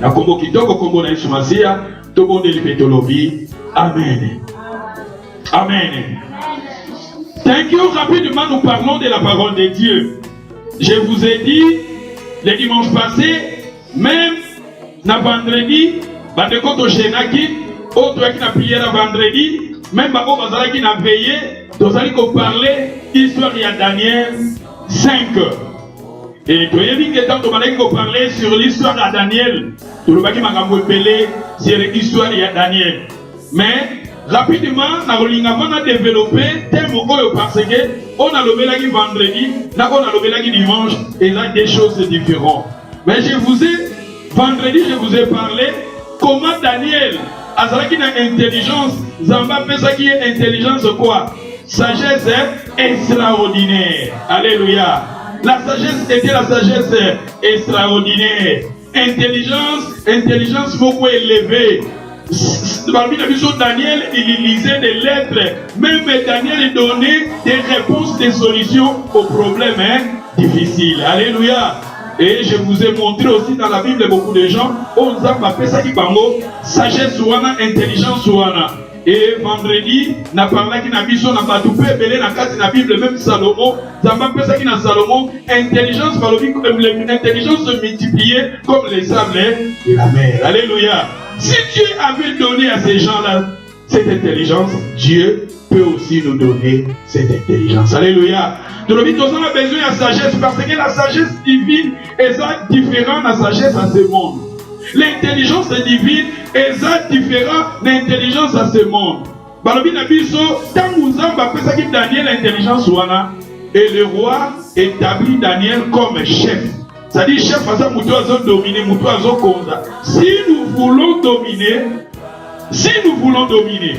Na kombo kitoko kombo na Yesu Masia, tobonde lipetolobi. Amen. Amen. Thank you. Rapidement, nous parlons de la parole de Dieu. Je vous ai dit, le dimanche passé, même na vendredi, bandeko to shenaki, autre qui na prière vendredi, même bako bazalaki na veillé, tozali ko parler histoire ya Daniel 5. Et tu as vu que tant que parler sur l'histoire de Daniel, tout le monde qui m'a appelé sur l'histoire de Daniel. Mais rapidement, on a développé thème parce que on a levé la vendredi, on a levé la dimanche, et là des choses différentes. Mais vendredi, je vous ai parlé comment Daniel a une intelligence, Zamba pensa qui est intelligence quoi? Sagesse extraordinaire. Alléluia. La sagesse était la sagesse extraordinaire. Intelligence beaucoup élevée. Parmi les bisous, Daniel, il lisait des lettres. Même Daniel donnait des réponses, des solutions aux problèmes difficiles. Alléluia. Et je vous ai montré aussi dans la Bible beaucoup de gens, on a appelé ça qui bango, sagesse ouana, intelligence ouana. Et vendredi, na parlé qui n'a biso na batoupe belé na carte na Bible même Salomon, zamba pesa qui na Salomon, intelligence l'intelligence se multiplier comme les sables de la mer. Alléluia. Si Dieu avait donné à ces gens-là cette intelligence, Dieu peut aussi nous donner cette intelligence. Alléluia. Nous avons besoin de sagesse parce que la sagesse divine est différente de la sagesse à ce monde. L'intelligence divine est différente de l'intelligence à ce monde. Daniel l'intelligence et le roi établit Daniel comme chef. C'est-à-dire chef dominer. Si nous voulons dominer,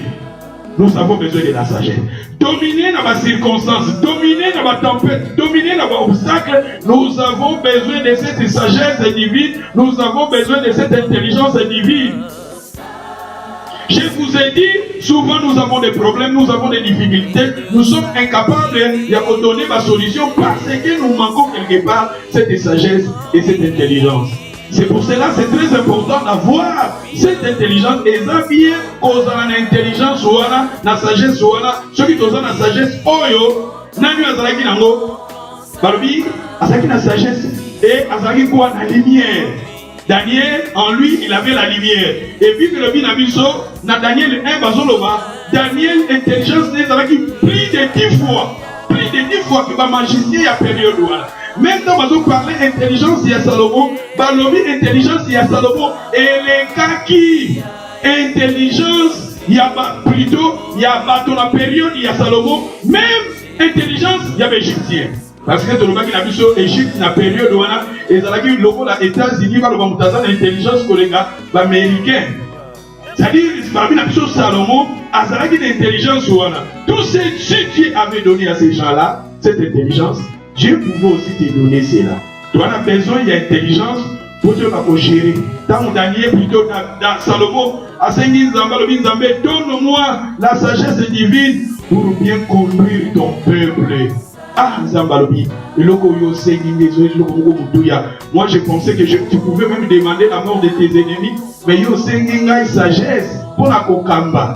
nous avons besoin de la sagesse. Dominer dans ma circonstance, dominer dans ma tempête, dominer dans ma obstacle, nous avons besoin de cette sagesse divine, nous avons besoin de cette intelligence divine. Je vous ai dit, souvent nous avons des problèmes, nous avons des difficultés, nous sommes incapables de donner ma solution parce que nous manquons quelque part cette sagesse et cette intelligence. C'est pour cela que c'est très important d'avoir cette intelligence et ça bien cause l'intelligence ou la sagesse ou ceux qui ont la sagesse oyo nani azalaki nango barbi azalaki na sagesse et azalaki quoi la lumière. Daniel en lui il avait la lumière et puis le binabiso na Daniel 1 bazoloba Daniel intelligence n'est azalaki plus de 10 fois que ba magicien a période là. Même quand on parle d'intelligence, il y a Salomon. Balobi intelligence, il y a Salomon. Et les kaki intelligence, il y a plutôt, il y a dans la période, il y a Salomon. Même intelligence, il y avait Égyptien. Parce que tout le monde qui a vu sur Égypte, dans la période où on a, et ça a dit les États-Unis, l'intelligence collègue américain. C'est-à-dire, parmi la chose Salomon, à ça l'intelligence où on a. Tout ce que Dieu avait donné à ces gens-là, cette intelligence. Dieu pouvait aussi te donner cela. Tu as besoin d'intelligence pour te gérer. Dans Daniel, plutôt dans Salomon, à Saint-Nizambé, donne-moi la sagesse divine pour bien conduire ton peuple. Ah, Zambalobi, moi je pensais que tu pouvais même demander la mort de tes ennemis, mais yo senginga sagesse pour la kokamba.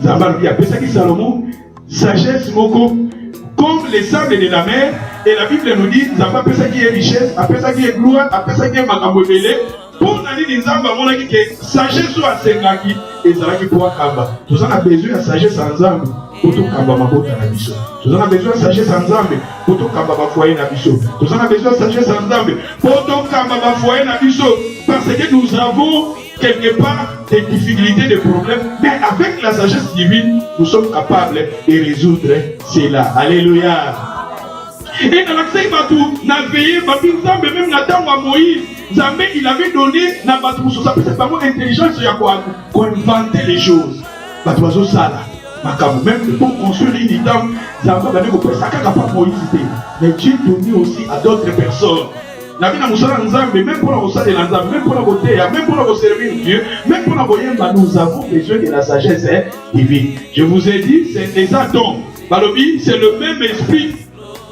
Zambalobi, après ça qui Salomon, sagesse moko. Comme les sables de la mer, et la Bible nous dit, après ça qui est richesse, après ça qui est gloire, après ça qui est makamobele, pour nous dire, nous avons que sagesse soit sengaki, et ça qui pourra kamba. Nous avons besoin de sagesse ensemble, pour tout kamba mabota na biso. Nous avons besoin de sagesse ensemble, pour tout kamba foyer na biso. Nous avons besoin de sagesse ensemble, pour tout kamba foyer na biso, parce que nous avons quelque part des difficultés, des problèmes, mais avec la sagesse divine, nous sommes capables de résoudre cela. Alléluia. Et dans l'accès Batou, n'a veillé, même Nathan à Moïse, Zambé, il avait donné, n'a pas tout ça, c'est pas moi intelligence, il y a quoi, pour inventer les choses. Batou ça là, même pour construire une idée, Zambé, ça n'a pas Moïse, mais Dieu donné aussi à d'autres personnes. Même pour la Rosa de l'Anzam, même pour la beauté, même pour la servir Dieu, même pour la voyemba, nous avons besoin de la sagesse divine. Je vous ai dit, c'est des atomes. Balobi, c'est le même esprit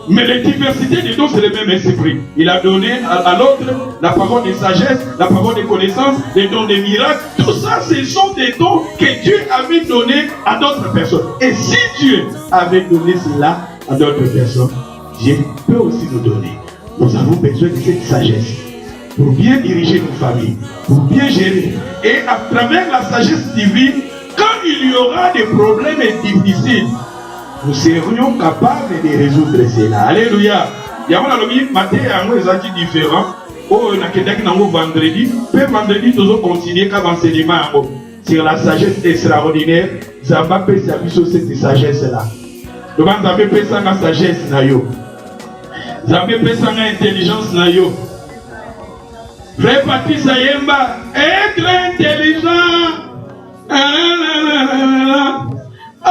Mais les diversités des dons, c'est le même esprit. Il a donné à l'autre la parole de sagesse, la parole de connaissance, les dons des miracles. Tout ça, ce sont des dons que Dieu avait donnés à d'autres personnes. Et si Dieu avait donné cela à d'autres personnes, Dieu peut aussi nous donner. Nous avons besoin de cette sagesse pour bien diriger nos familles, pour bien gérer. Et à travers la sagesse divine, quand il y aura des problèmes difficiles, nous serions capables de résoudre cela. Alléluia. Il y a un matin, il y a un différent. Oh, on a quelqu'un vendredi. Puis vendredi, nous allons continuer comme enseignement sur la sagesse extraordinaire. Zamba peut s'amuser cette sagesse-là. Nous allons Zamba peut s'amuser la sagesse. Zamba peut s'amuser l'intelligence. Frère Patrice Ayemba, être intelligent. Oh,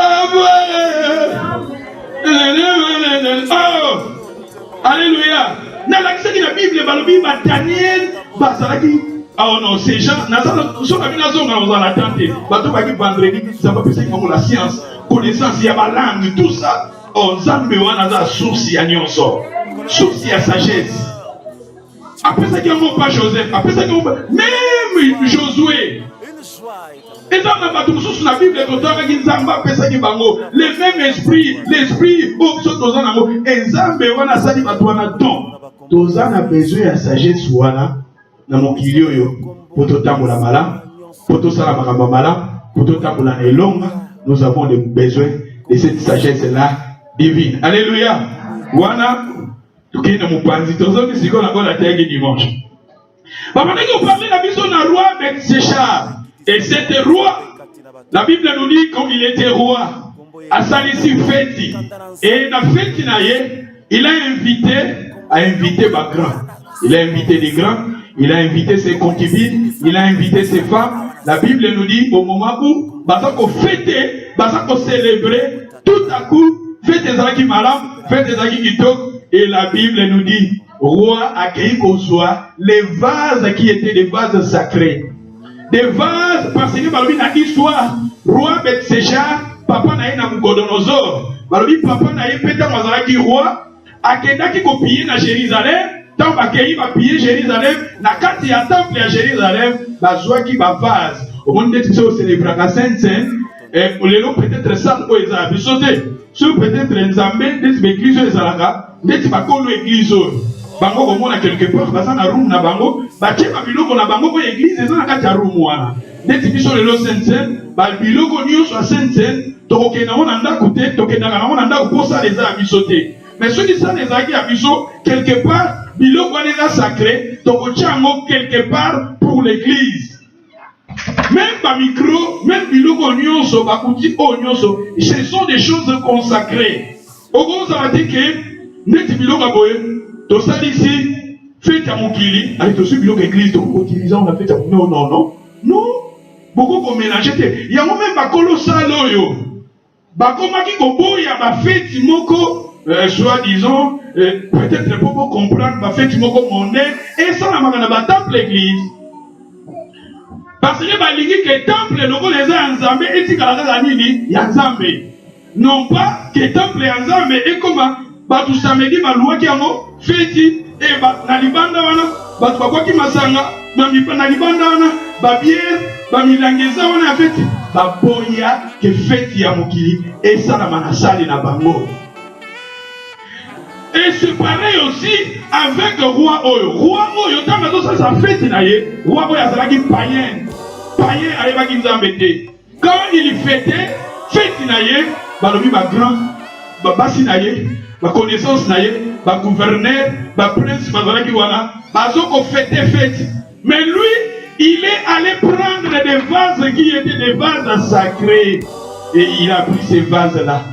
alléluia. Dans l'accès de la Bible, Daniel, oh non, ces gens, nous la science, connaissance, il y a la langue, tout ça. Oh, source à sagesse. Après ça, il n'y a pas Joseph. Après ça, même Josué. Et dans la Bible, le même esprit, l'esprit, et Zambé, on a sali batouana don. Tozana besoin de sagesse wana, na mokilio yo, poto tambola mala, poto sala makamba mala, poto tambola elonga, nous avons besoin de cette sagesse-là divine. Alléluia. Wana, tukine mupanzi, tozoni siko na gola tegi dimanche. Papa, nous parlons de la vision d'un roi Bethséchar. Et c'était roi. La Bible nous dit quand il était roi, à Salisi Feti. Et dans Feti Naye, il a invité Bagran. Il a invité des grands, il a invité ses concubines, il a invité ses femmes. La Bible nous dit au moment où, Basako fêtait, Basako célébrait, tout à coup, fête des Zaki Malam, fête des Zaki Kitok. Et la Bible nous dit, roi accueilli qu'au soit les vases qui étaient des vases sacrés. Des vases, parce que dans l'histoire, roi Bethséchar, papa n'a pas Nabucodonosor. Papa n'a pas été roi, a été copié dans Jérusalem, tant qu'il va piller Jérusalem, na kati ya temple à Jérusalem, la joie qui va vase. Au monde de célébrer la Sainte-Seine, et peut-être ça, où ils ont sauté. Sur peut-être les Zambé, des églises, les Alaga, des Tibakolo églises. Bango comme on a quelque part, basa na room na bango, bache ba biloko na bango ko église eza na kati ya room wana. Ndeti biso lelo Sainte-Seine, ba biloko nyonso ya Sainte-Seine, tokokenda ngo na ndako te, tokendaka nango na ndako po sala eza ya biso te. Mais soki sala ezalaki ya biso, quelque part, biloko wana eza sacré, tokotia yango quelque part pour l'église. Même ba micro, même biloko nyonso, ba outil o nyonso, ce sont des choses consacrées. Ogo ça va dire que ndeti biloko boye tout ça ici, faites à mon kili, avec tout ce que l'église, utilisant la fête à mon non. Beaucoup qu'on mélange. Il y a même pas colossal. Bakoma qui kobo, il y a ma fête, moko, soi-disant, peut-être pour comprendre, ma fête, moko, monnaie, et ça, on a temple l'église. Parce que le temple, les gens en Zambé, et si il y a Zambé. Non pas que le temple est en Zambé, et comment? Batu samedi balua ki yango feti e na libanda wana batu bakwaki masanga na libanda wana ba bière ba milangeza wana feti ba boya ke feti ya mokili et ça na manasali na bango. Et c'est pareil aussi avec le roi Oyo. Roi Oyo tanga to sa feti na ye, roi Oyo azalaki païen ayebaki nzambe te. Quand il fêtait feti na ye, balobi ba grand ba basi na ye, ma connaissance naïe, ma gouverneur, ma prince, ma voilà qui voilà, ma zoko fête. Mais lui, il est allé prendre des vases qui étaient des vases sacrés. Et il a pris ces vases-là.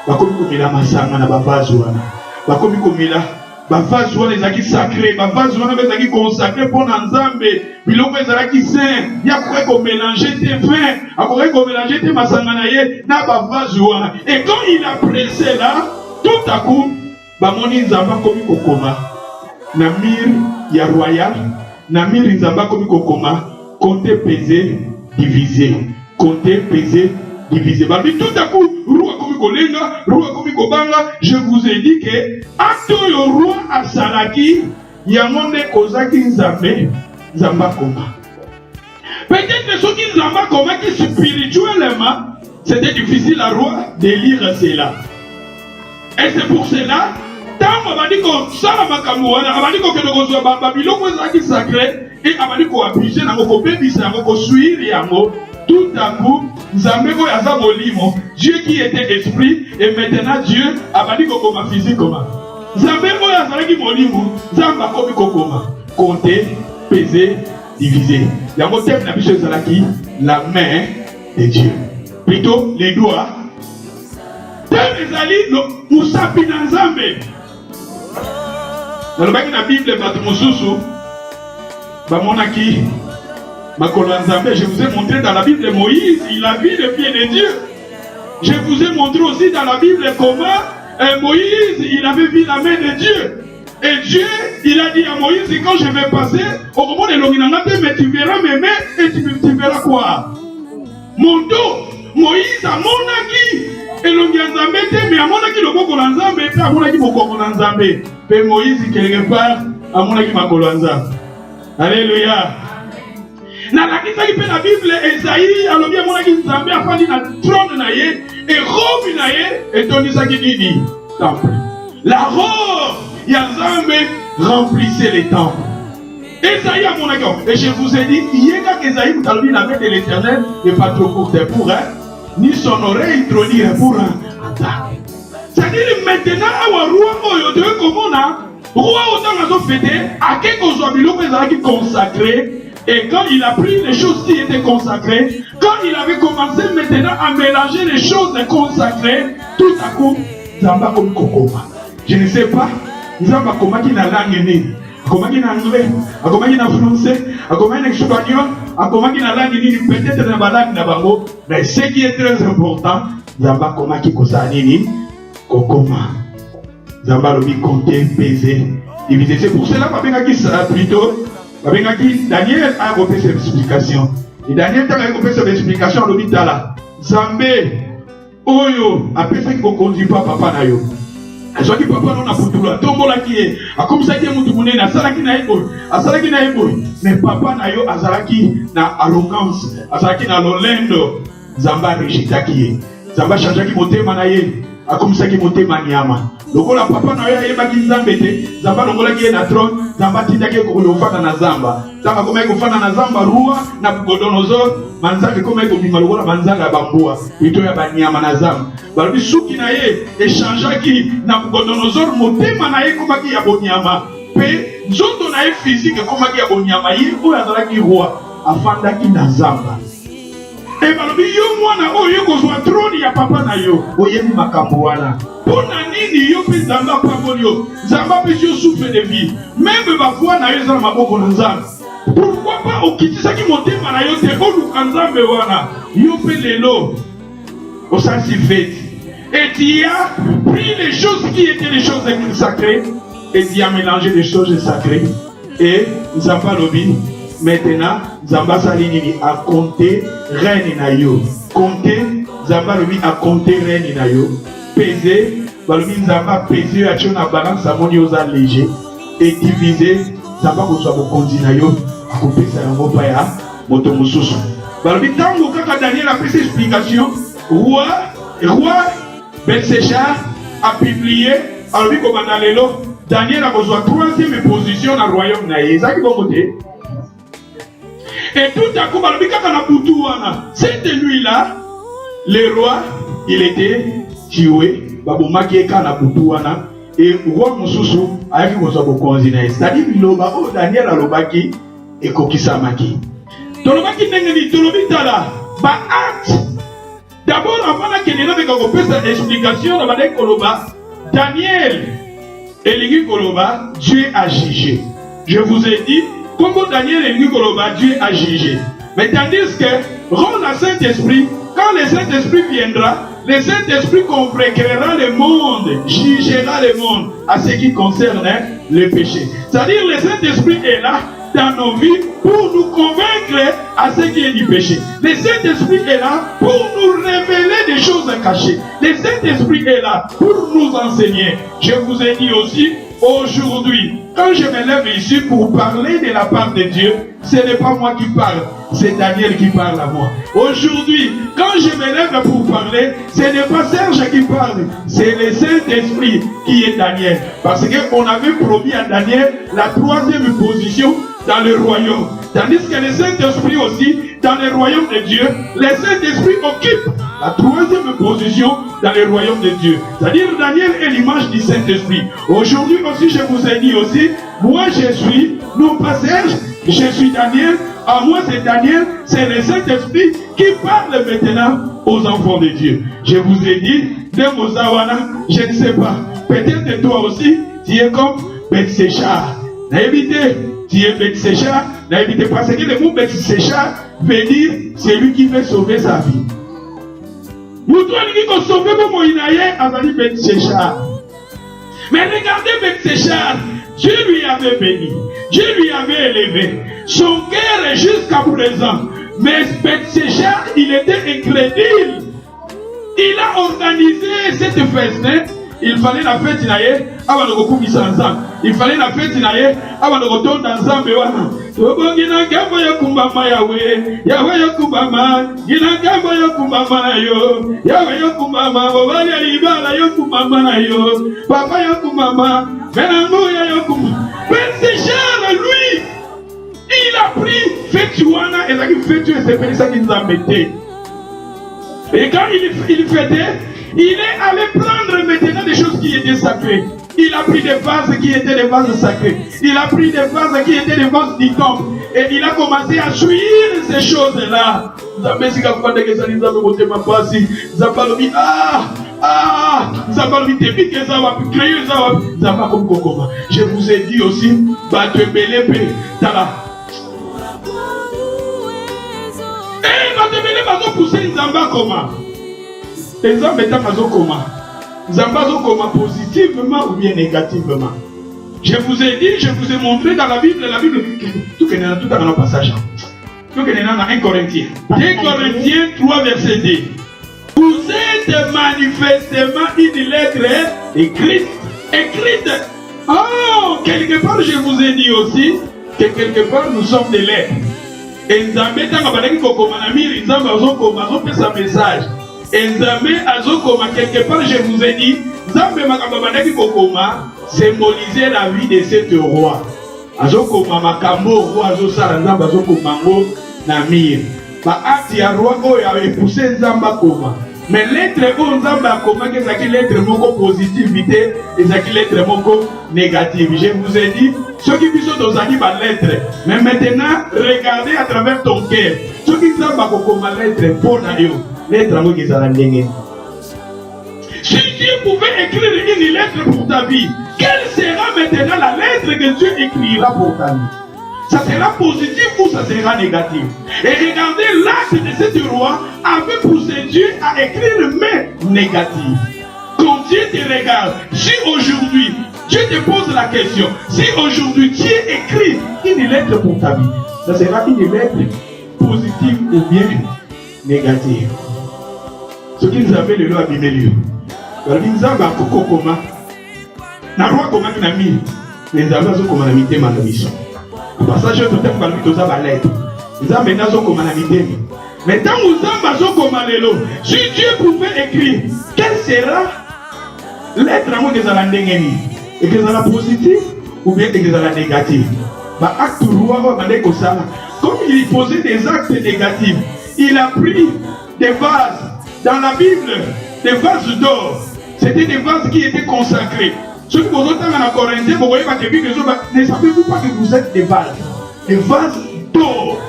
Ma comme il a ma sanga na ba vase wana. Ma comme il a ba vase wana les acquis sacrés, ma vase wana les acquis consacrés pour Nzambe. Biloko les acquis saints. Il y a quoi qu'on mélanger tes vins, à quoi qu'on mélanger tes masanga naïe na ba vase wana. Et quand il a pris cela, tout à coup, bamoni nzamba komi kokoma na mir ya royal, na mir nzamba komi kokoma, compter peser, diviser, compter peser, divisé. Tout à coup, roi comme Kolenga, roi comme Kobanga, je vous ai dit que acte le roi à Salaki, Yamone Kozaki Nzambe, Zamba Koma. Peut-être ceux qui Zamba Koma qui spirituellement, c'était difficile à roi de lire cela. Et c'est pour cela, tant Abadiko Salamakamouana, Abadiko Kedogozo Babiloko Zaki sacré, et Abadiko abusé, Namoko Bébis, Namoko Suir, Yamo, tout à coup, Zambeko Yazamolimo, Dieu qui était esprit, et maintenant Dieu, Abadiko Koma physique Koma. Zambeko Yazaki Molimo, Zambako Koma, compter, peser, diviser. Yamo thème la biche Zalaki, la main de Dieu. Plutôt les doigts. Thème Zali, nous sapinons Zambé. Dans le bac de la Bible, je vous ai montré dans la Bible Moïse, il a vu le pied de Dieu. Je vous ai montré aussi dans la Bible comment Moïse, il avait vu la main de Dieu. Et Dieu, il a dit à Moïse, quand je vais passer, au moment de l'Ominangate, mais tu verras mes mains et tu verras quoi? Mon dos. Moïse a monaki. Et l'Ongianzambe, mais à monaki le Bokolanzambe, et à monaki Bokolanzambe. Mais Moïse, quelque part, à monaki Makolanzambe. Alléluia. Na la Bible, Esaïe, alors bien monaki Nzambe a fallu na trône naye, et robe naye, et Tony Sakidini, temple. La robe, Yazambe remplissait les temples. Esaïe a mon accord. Et je vous ai dit, il y a qu'Esaïe, vous avez la main de l'Éternel, n'est pas trop courte pour un, ni son oreille trop dire pour un attaque. C'est-à-dire maintenant, à roi, comment on a, roi autant à fêté, à quelque chose qui consacré, et quand il a pris les choses qui étaient consacrées, quand il avait commencé maintenant à mélanger les choses consacrées, tout à coup, Zamba comme Kokoma. Je ne sais pas, Zamba Koma qui n'a langue comment il a anglais, comment il a français, comment il a espagnol, comment il a langue peut-être dans la langue d'Abango, mais ce qui est très important, Zamba comment qui kosanini, kokoma, Zamba lobi compter, peser, diviser. C'est pour cela que plutôt, Daniel a repris ses explications. Et Daniel a repris ses explications à l'hôpital. Zambé, Oyo, après ça qu'il ne conduit pas papa Nayo. Azwaki papa non aputula tombola kiye akomsaki mutu munene asalaki na ebo mais papa na yo azalaki na arrogance azalaki na lolendo Zamba rejitaki ye Zamba changeaki motema na ye akomsaki motema nyama lokola papa na yo ayebaki Nzambe te Zamba longolaki ye na trône Zamba tindaki kofana na Zamba Zamba komaki kofana na Zamba rua na Bugodonozor manzaka komaki kobima lokola manzaka ya bambua ito ya banyama na Zamba balobi suki na ye echangeaki na Bugodonozor motema na ye komaki ya bonyama pe nzoto na ye physique komaki ya bonyama ye oyo azalaki roi afandaki na Zamba. Et balobi yo mwana oyo kozwa trône ya papa na yo oyebi makambo wana pona nini yo pe Zamba pamoli yo Zamba pe yo souffle de vie même bafwa na yo eza na maboko na Nzambe. Pourquoi pas okitisaki motema na yo te oluka Nzambe wana yo pe lelo osasi fete et tu as pris les choses qui étaient les choses sacrées et tu as mélangé les choses sacrées et Zamba lobi maintenant Zamba salinini a compté reine na yo compter Zamba lobi a compté reine na yo peser balobi Zamba peser a na balance amoni oza léger et diviser Zamba kozwa bokonzi na yo akopesa yango pa ya moto mosusu balobi tango kaka Daniel a fait ses explications roi Belséchar a publié alobi komanda lelo Daniel a besoin troisième position dans le royaume na ye ezaki bongo te. Et tout à coup, cette nuit-là, le roi, il était tué. Et le roi Moussoussou a vu qu'on soit c'est-à-dire que Daniel a lobaki et Kokisamaki. Tolobaki n'engeni, tolobitala, ba acte. D'abord, avant qu'il n'ait pas cette explication, Daniel et Koloba, Dieu a jugé. Je vous ai dit, comment Daniel et Nikoloba, Dieu a jugé. Mais tandis que, rend le Saint-Esprit, quand le Saint-Esprit viendra, le Saint-Esprit congrégera le monde, jugera le monde à ce qui concerne le péché. C'est-à-dire le Saint-Esprit est là, dans nos vies pour nous convaincre à ce qui est du péché. Le Saint-Esprit est là pour nous révéler des choses cachées. Le Saint-Esprit est là pour nous enseigner. Je vous ai dit aussi, aujourd'hui, quand je me lève ici pour parler de la part de Dieu, ce n'est pas moi qui parle, c'est Daniel qui parle à moi. Aujourd'hui, quand je me lève pour parler, ce n'est pas Serge qui parle, c'est le Saint-Esprit qui est Daniel. Parce qu'on avait promis à Daniel la 3e position dans le royaume. Tandis que le Saint-Esprit aussi, dans le royaume de Dieu, le Saint-Esprit occupe la 3e position dans le royaume de Dieu. C'est-à-dire Daniel est l'image du Saint-Esprit. Aujourd'hui aussi, je vous ai dit aussi, moi je suis, non pas Serge, je suis Daniel. À moi c'est Daniel, c'est le Saint-Esprit qui parle maintenant aux enfants de Dieu. Je vous ai dit, de Mozawana, je ne sais pas. Peut-être toi aussi, tu es comme Bethsécha. N'évitez, tu es Bethsécha. N'évitez parce que le mot Bethsécha veut dire celui qui veut sauver sa vie. Mais regardez Bethsécha, Dieu lui avait béni, Dieu lui avait élevé. Son cœur est jusqu'à présent. Mais Bethsécha, il était incrédule. Il a organisé cette fête. Il fallait la fête avant de recourir ensemble. Il fallait la fête avant de retourner ensemble. Lui, il a pris Fétuana et la Fétu et c'est ça qui nous a metté. Et quand il fêtait, il est allé prendre maintenant des choses qui étaient sacrées. Il a pris des vases qui étaient des vases sacrés. Il a pris des vases qui étaient des vases du temple. Et il a commencé à jouir ces choses-là. Je vous ai dit aussi, les hommes étant positivement ou bien négativement. Je vous ai dit, je vous ai montré dans la Bible, tout est dans le passage. Tout est dans 1 Corinthiens. 2 Corinthiens 3 verset 2. Vous êtes manifestement une lettre écrite. Oh, quelque part je vous ai dit aussi que quelque part nous sommes des lettres. Et Nzambe tant que kokoma na miri Nzambe azokoma azopesa message. Et Nzambe azokoma quelque part je vous ai dit Nzambe makambo bandaki kokoma symboliser la vie de cet roi. Azokoma makambo roi azosala Nzambe azokoma ngo na miri. Ba acte ya roi oyo a poussé Nzambe koma. Mais lettre où Nzambe akoma que c'est lettre moko positivité et c'est lettre moko négative. Je vous ai dit ceux qui sont dans la lettre. Mais maintenant regardez à travers ton cœur. Ceux qui Nzambe akoma lettre pour nayo. Lettre moko ezala ndenge. Si Dieu pouvait écrire une lettre pour ta vie, quelle sera maintenant la lettre que Dieu écrira pour ta vie? Ça sera positif ou ça sera négatif? Et regardez, l'acte de ce roi avait poussé Dieu à écrire mais négatif. Quand Dieu te regarde, si aujourd'hui Dieu te pose la question, si aujourd'hui Dieu écrit une lettre pour ta vie, ça sera une lettre positive ou bien négative. Ce qui nous avait le lot abîmé lieu. Nous avons coco comment, na roi comment qui n'a mis les amis comment la mité ma mission. Passage tout le temps nous avons lettre. Nous avons maintenant comment la mité. Mais tant nous avons comment les lots. Si Dieu pouvait écrire, quelle sera lettre à moi que ça l'a ndengeni? Et que ça l'a positif ou bien que ça l'a négatif? Bah acte roi comme il posait des actes négatifs, il a pris des vases dans la Bible, des vases d'or. C'était des vases qui étaient consacrés. Ceux qui vous entendent en Corinthiens, vous voyez pas que ne savez-vous pas que vous êtes des vases d'or.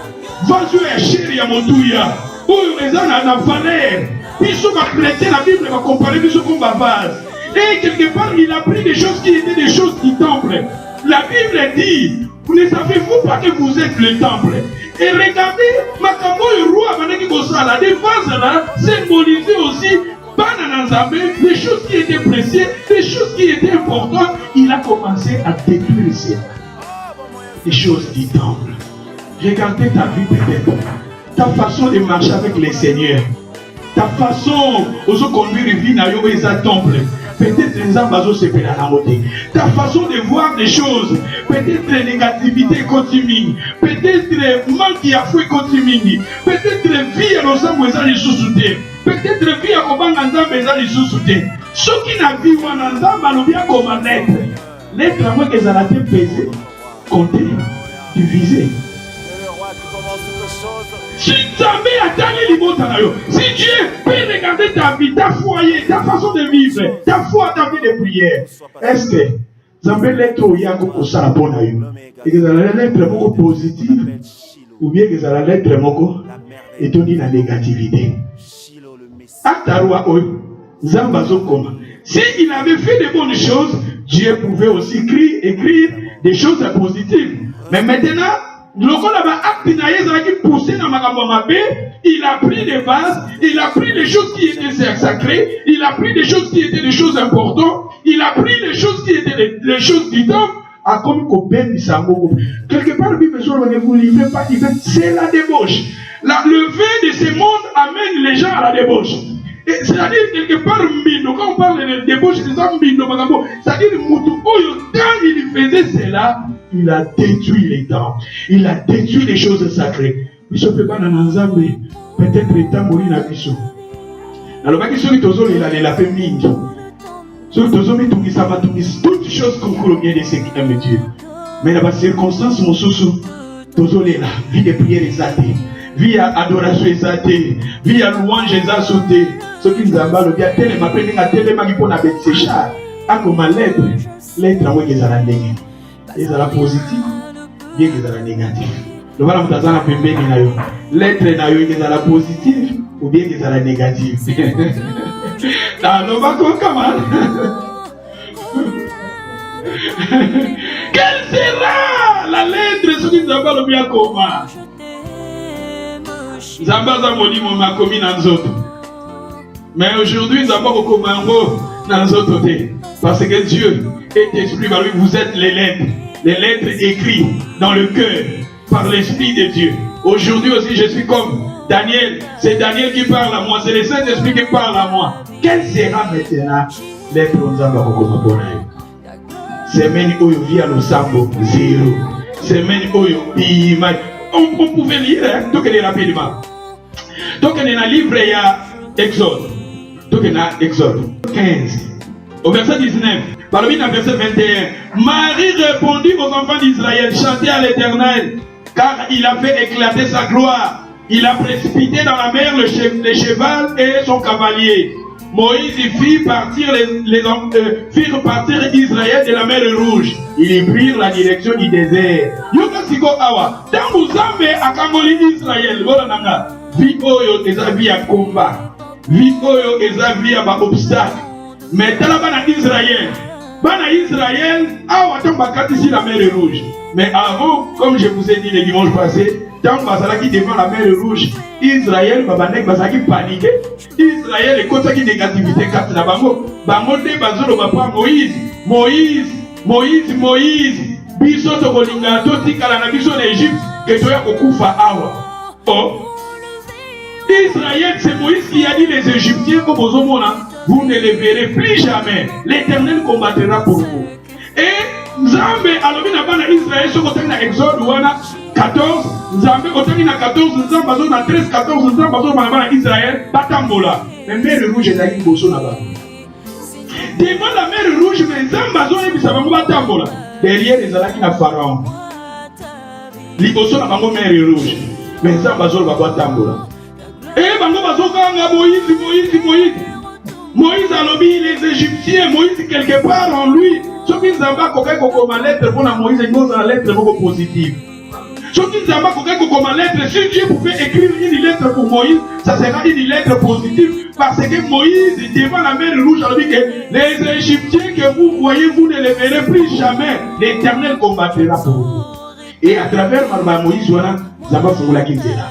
Vases à chéri à Montouya, où les gens ont la valeur. Ils sont chrétiens, la Bible va comparer ils sont comme vase. Et quelque part, il a pris des choses qui étaient des choses du temple. La Bible dit, vous ne savez-vous pas que vous êtes le temple? Et regardez, Makambo et roi, des vases là, symbolisaient aussi les choses qui étaient précieuses, les choses qui étaient importantes. Il a commencé à détruire ça. des choses du temple. Regardez ta vie peut-être. Ta façon de marcher avec les seigneurs. Ta façon de conduire une vie dans le temple. Peut-être les ambasos se perdent à la montée. Ta façon de voir des choses. Peut-être négativité continue. Peut-être manque qui a fait continue. Peut-être vie à l'ensemble où ils sont sous-soutés. Peut-être vie à Kobanganda mais ils sont sous-soutés. Ce qui n'a vu Wananda, bien comme un lettre. Lettre à moi qu'ils ont été pesé, compté, divisé. Si Dieu peut regarder ta vie, ta foyer, ta façon de vivre, ta foi, ta vie de prière, est-ce que Zambé lettre au Yako pour ça la bonne à eux? Et que la lettre moko positive, ou bien que la lettre moko est donnée la négativité. Atarua oi, Zambazo Koma. S'il avait fait de bonnes choses, Dieu pouvait aussi écrire des choses positives. Mais maintenant, il a pris des vases, il a pris des choses qui étaient sacrées, il a pris des choses qui étaient des choses importantes, il a pris des choses qui étaient les choses du temps, à comme quelque part, ne vous livrez pas, c'est la débauche. Le vin de ce monde amène les gens à la débauche. C'est-à-dire quelque part, quand on parle de débauche, c'est ça, c'est-à-dire quand il faisait cela, il a détruit les temps. Il a détruit les choses sacrées. Il ne peut pas dans l'ensemble. Peut-être le temps mourir dans Bisso. Alors, il a la fait mingi. Toutes choses concourent bien de ce qui aime Dieu. Mais dans les circonstances, mon sous-sous, la vie de prière est athée. Vie à adoration est athée. Vie à louange est athée. Ce qui nous a mal, bien tel m'a pris à tel m'a dit pour la bête séchard. À comme ma lettre à moi qu'ils ont la négative. Ils ont la positive, bien qu'ils ont la négative. Le voilà vous avez la pembé ni nayo. Lettre nayo qu'ils ont la positive ou bien qu'ils ont la négative. Dans le bateau comment? Quelle sera la lettre ce qui nous a mal bien comment? Zambaza moni mon ma commis dans autres. Mais aujourd'hui, nous avons beaucoup de dans les autres côtés. Parce que Dieu est esprit, vous êtes les lettres écrites dans le cœur par l'Esprit de Dieu. Aujourd'hui aussi, je suis comme Daniel. C'est Daniel qui parle à moi, c'est le Saint-Esprit qui parle à moi. Quelle sera maintenant l'être nous avons beaucoup de semaine où il vit à l'Osambo, zéro. Semaine où il on pouvait lire, donc elle est rapidement. Donc elle est dans le livre, il y a Exode. Donc il y a Exode 15. Au verset 19, par le verset 21, Marie répondit aux enfants d'Israël, chantez à l'Éternel, car il a fait éclater sa gloire. Il a précipité dans la mer le cheval et son cavalier. Moïse fit partir firent partir Israël de la mer Rouge. Ils prirent la direction du désert. Yokasiko awa, tangu Zambe akangoli Israël, voilà vie oyo ezavi à combat, vie oyo ezavi à obstacle. Mais dans la bana Israël, awa tamba katisi la mer Rouge. Mais avant, comme je vous ai dit le dimanche passé, tant que devant la mer Rouge, Israël va paniquer. Israël est contre qui négativité 4 na bango. Bango de bazolo papa Moïse. Biso to kolinga to tikala na biso na Égypte que to ya kokufa awa. Oh. Israël, c'est Moïse qui a dit les Égyptiens comme aux hommes, vous ne les verrez plus jamais. L'Éternel combattra pour vous. Et Nzambe alobi na bana Israël so kotenga na Exode wana 14, Nzambe kotenga na 14, Nzambe azo na 13, 14, Nzambe azo na bana Israël batambola. Mais mer rouge ezali boso na ba. Devant la mer rouge, mais Nzambe azo yebisa bango batambola. Derrière ezalaki na Pharaon. Liboso na bango mer rouge. Mais Nzambe azo batambola. Et bango bazo kanga Moïse alobi les Égyptiens, Moïse quelque part en lui. Ce qui nous a fait comme lettre pour Moïse, il nous a lettre beaucoup positive. Ce qui nous a fait comme lettre, si Dieu pouvait écrire une lettre pour Moïse, ça sera une lettre positive. Parce que Moïse, devant la mer Rouge, a dit que les Égyptiens que vous voyez, vous ne les verrez plus jamais. L'Éternel combattra pour vous. Et à travers Moïse, voilà, ça va faire la Kinzela.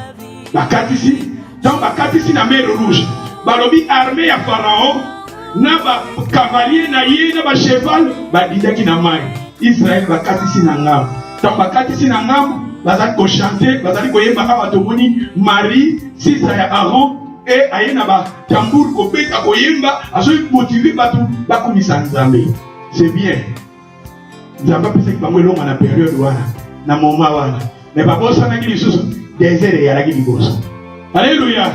Bakatisi, dans Bakatisi, la mer Rouge, Balobi armée à Pharaon. Na ba cavalier na ye na ba cheval ba didaki na mai Israël ba katisi na ngam Tambakati sinangam, bazali ko chanter, bazali ko yemba awa tomoni Marie, sisa ya Aaron et ayena ba tambour ko beta ko yemba, azo motiver batu bakumisa Nzambe. C'est bien. Nzambe pesa ki bango longa na période wana, na moment wana. Mais ba bosa na kili susu, désert ya la kili bosa. Alléluia.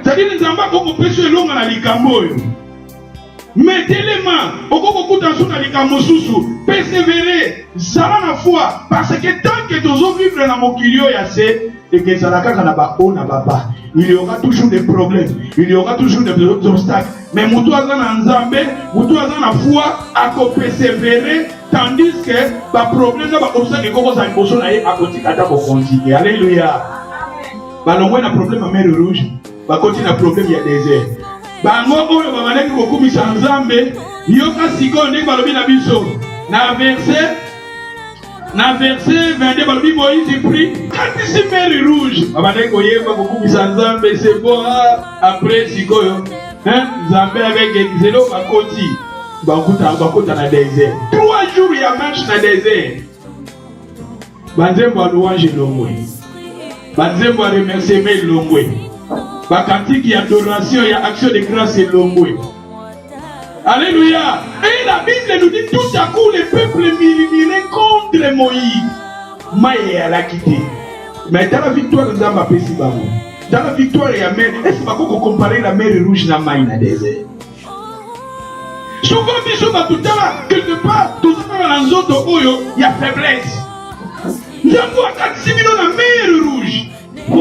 C'est-à-dire Nzambe ko pesa longa na likambo yo. Mettez les mains, persévérer, ça la foi, parce que tant que tu vas vivre dans mon kilio, et que ça il y aura toujours des problèmes, il y aura toujours des obstacles. Mais mon toit en Nzambe, mon toit en foi, à persévérer, tandis que le problème n'est pas obstacle que vous avez besoin à continuer. Alléluia. Ballon, un problème à mer rouge, va continuer un problème, il y a désert. Bango oyo babaleki kokumisa Nzambe yoka sikoyo ndenge balobi na biso na verset 22 balobi Moïse prit katisi mer rouge babaleki koyeba kokumisa Nzambe c'est bon après sikoyo Nzambe avec zelo bakoti bakota na désert 3 jours ya marche na désert banzembo ya louange longwe banzembo ya remerciement longwe bakantiki ya adoration ya action de grâce et longwe. Alléluia. Et la Bible nous dit tout à coup le peuple murmurait contre Moïse. Maïe à la quitté. Mais dans la victoire de Zamba Pesibango, dans la victoire il y a mer, est-ce qu'on peut comparer la mer rouge na maï na désert? Souvent biso batutala quelque part tout ça dans la zone oyo il y a faiblesse. Nous avons 4 millions na mer rouge. Il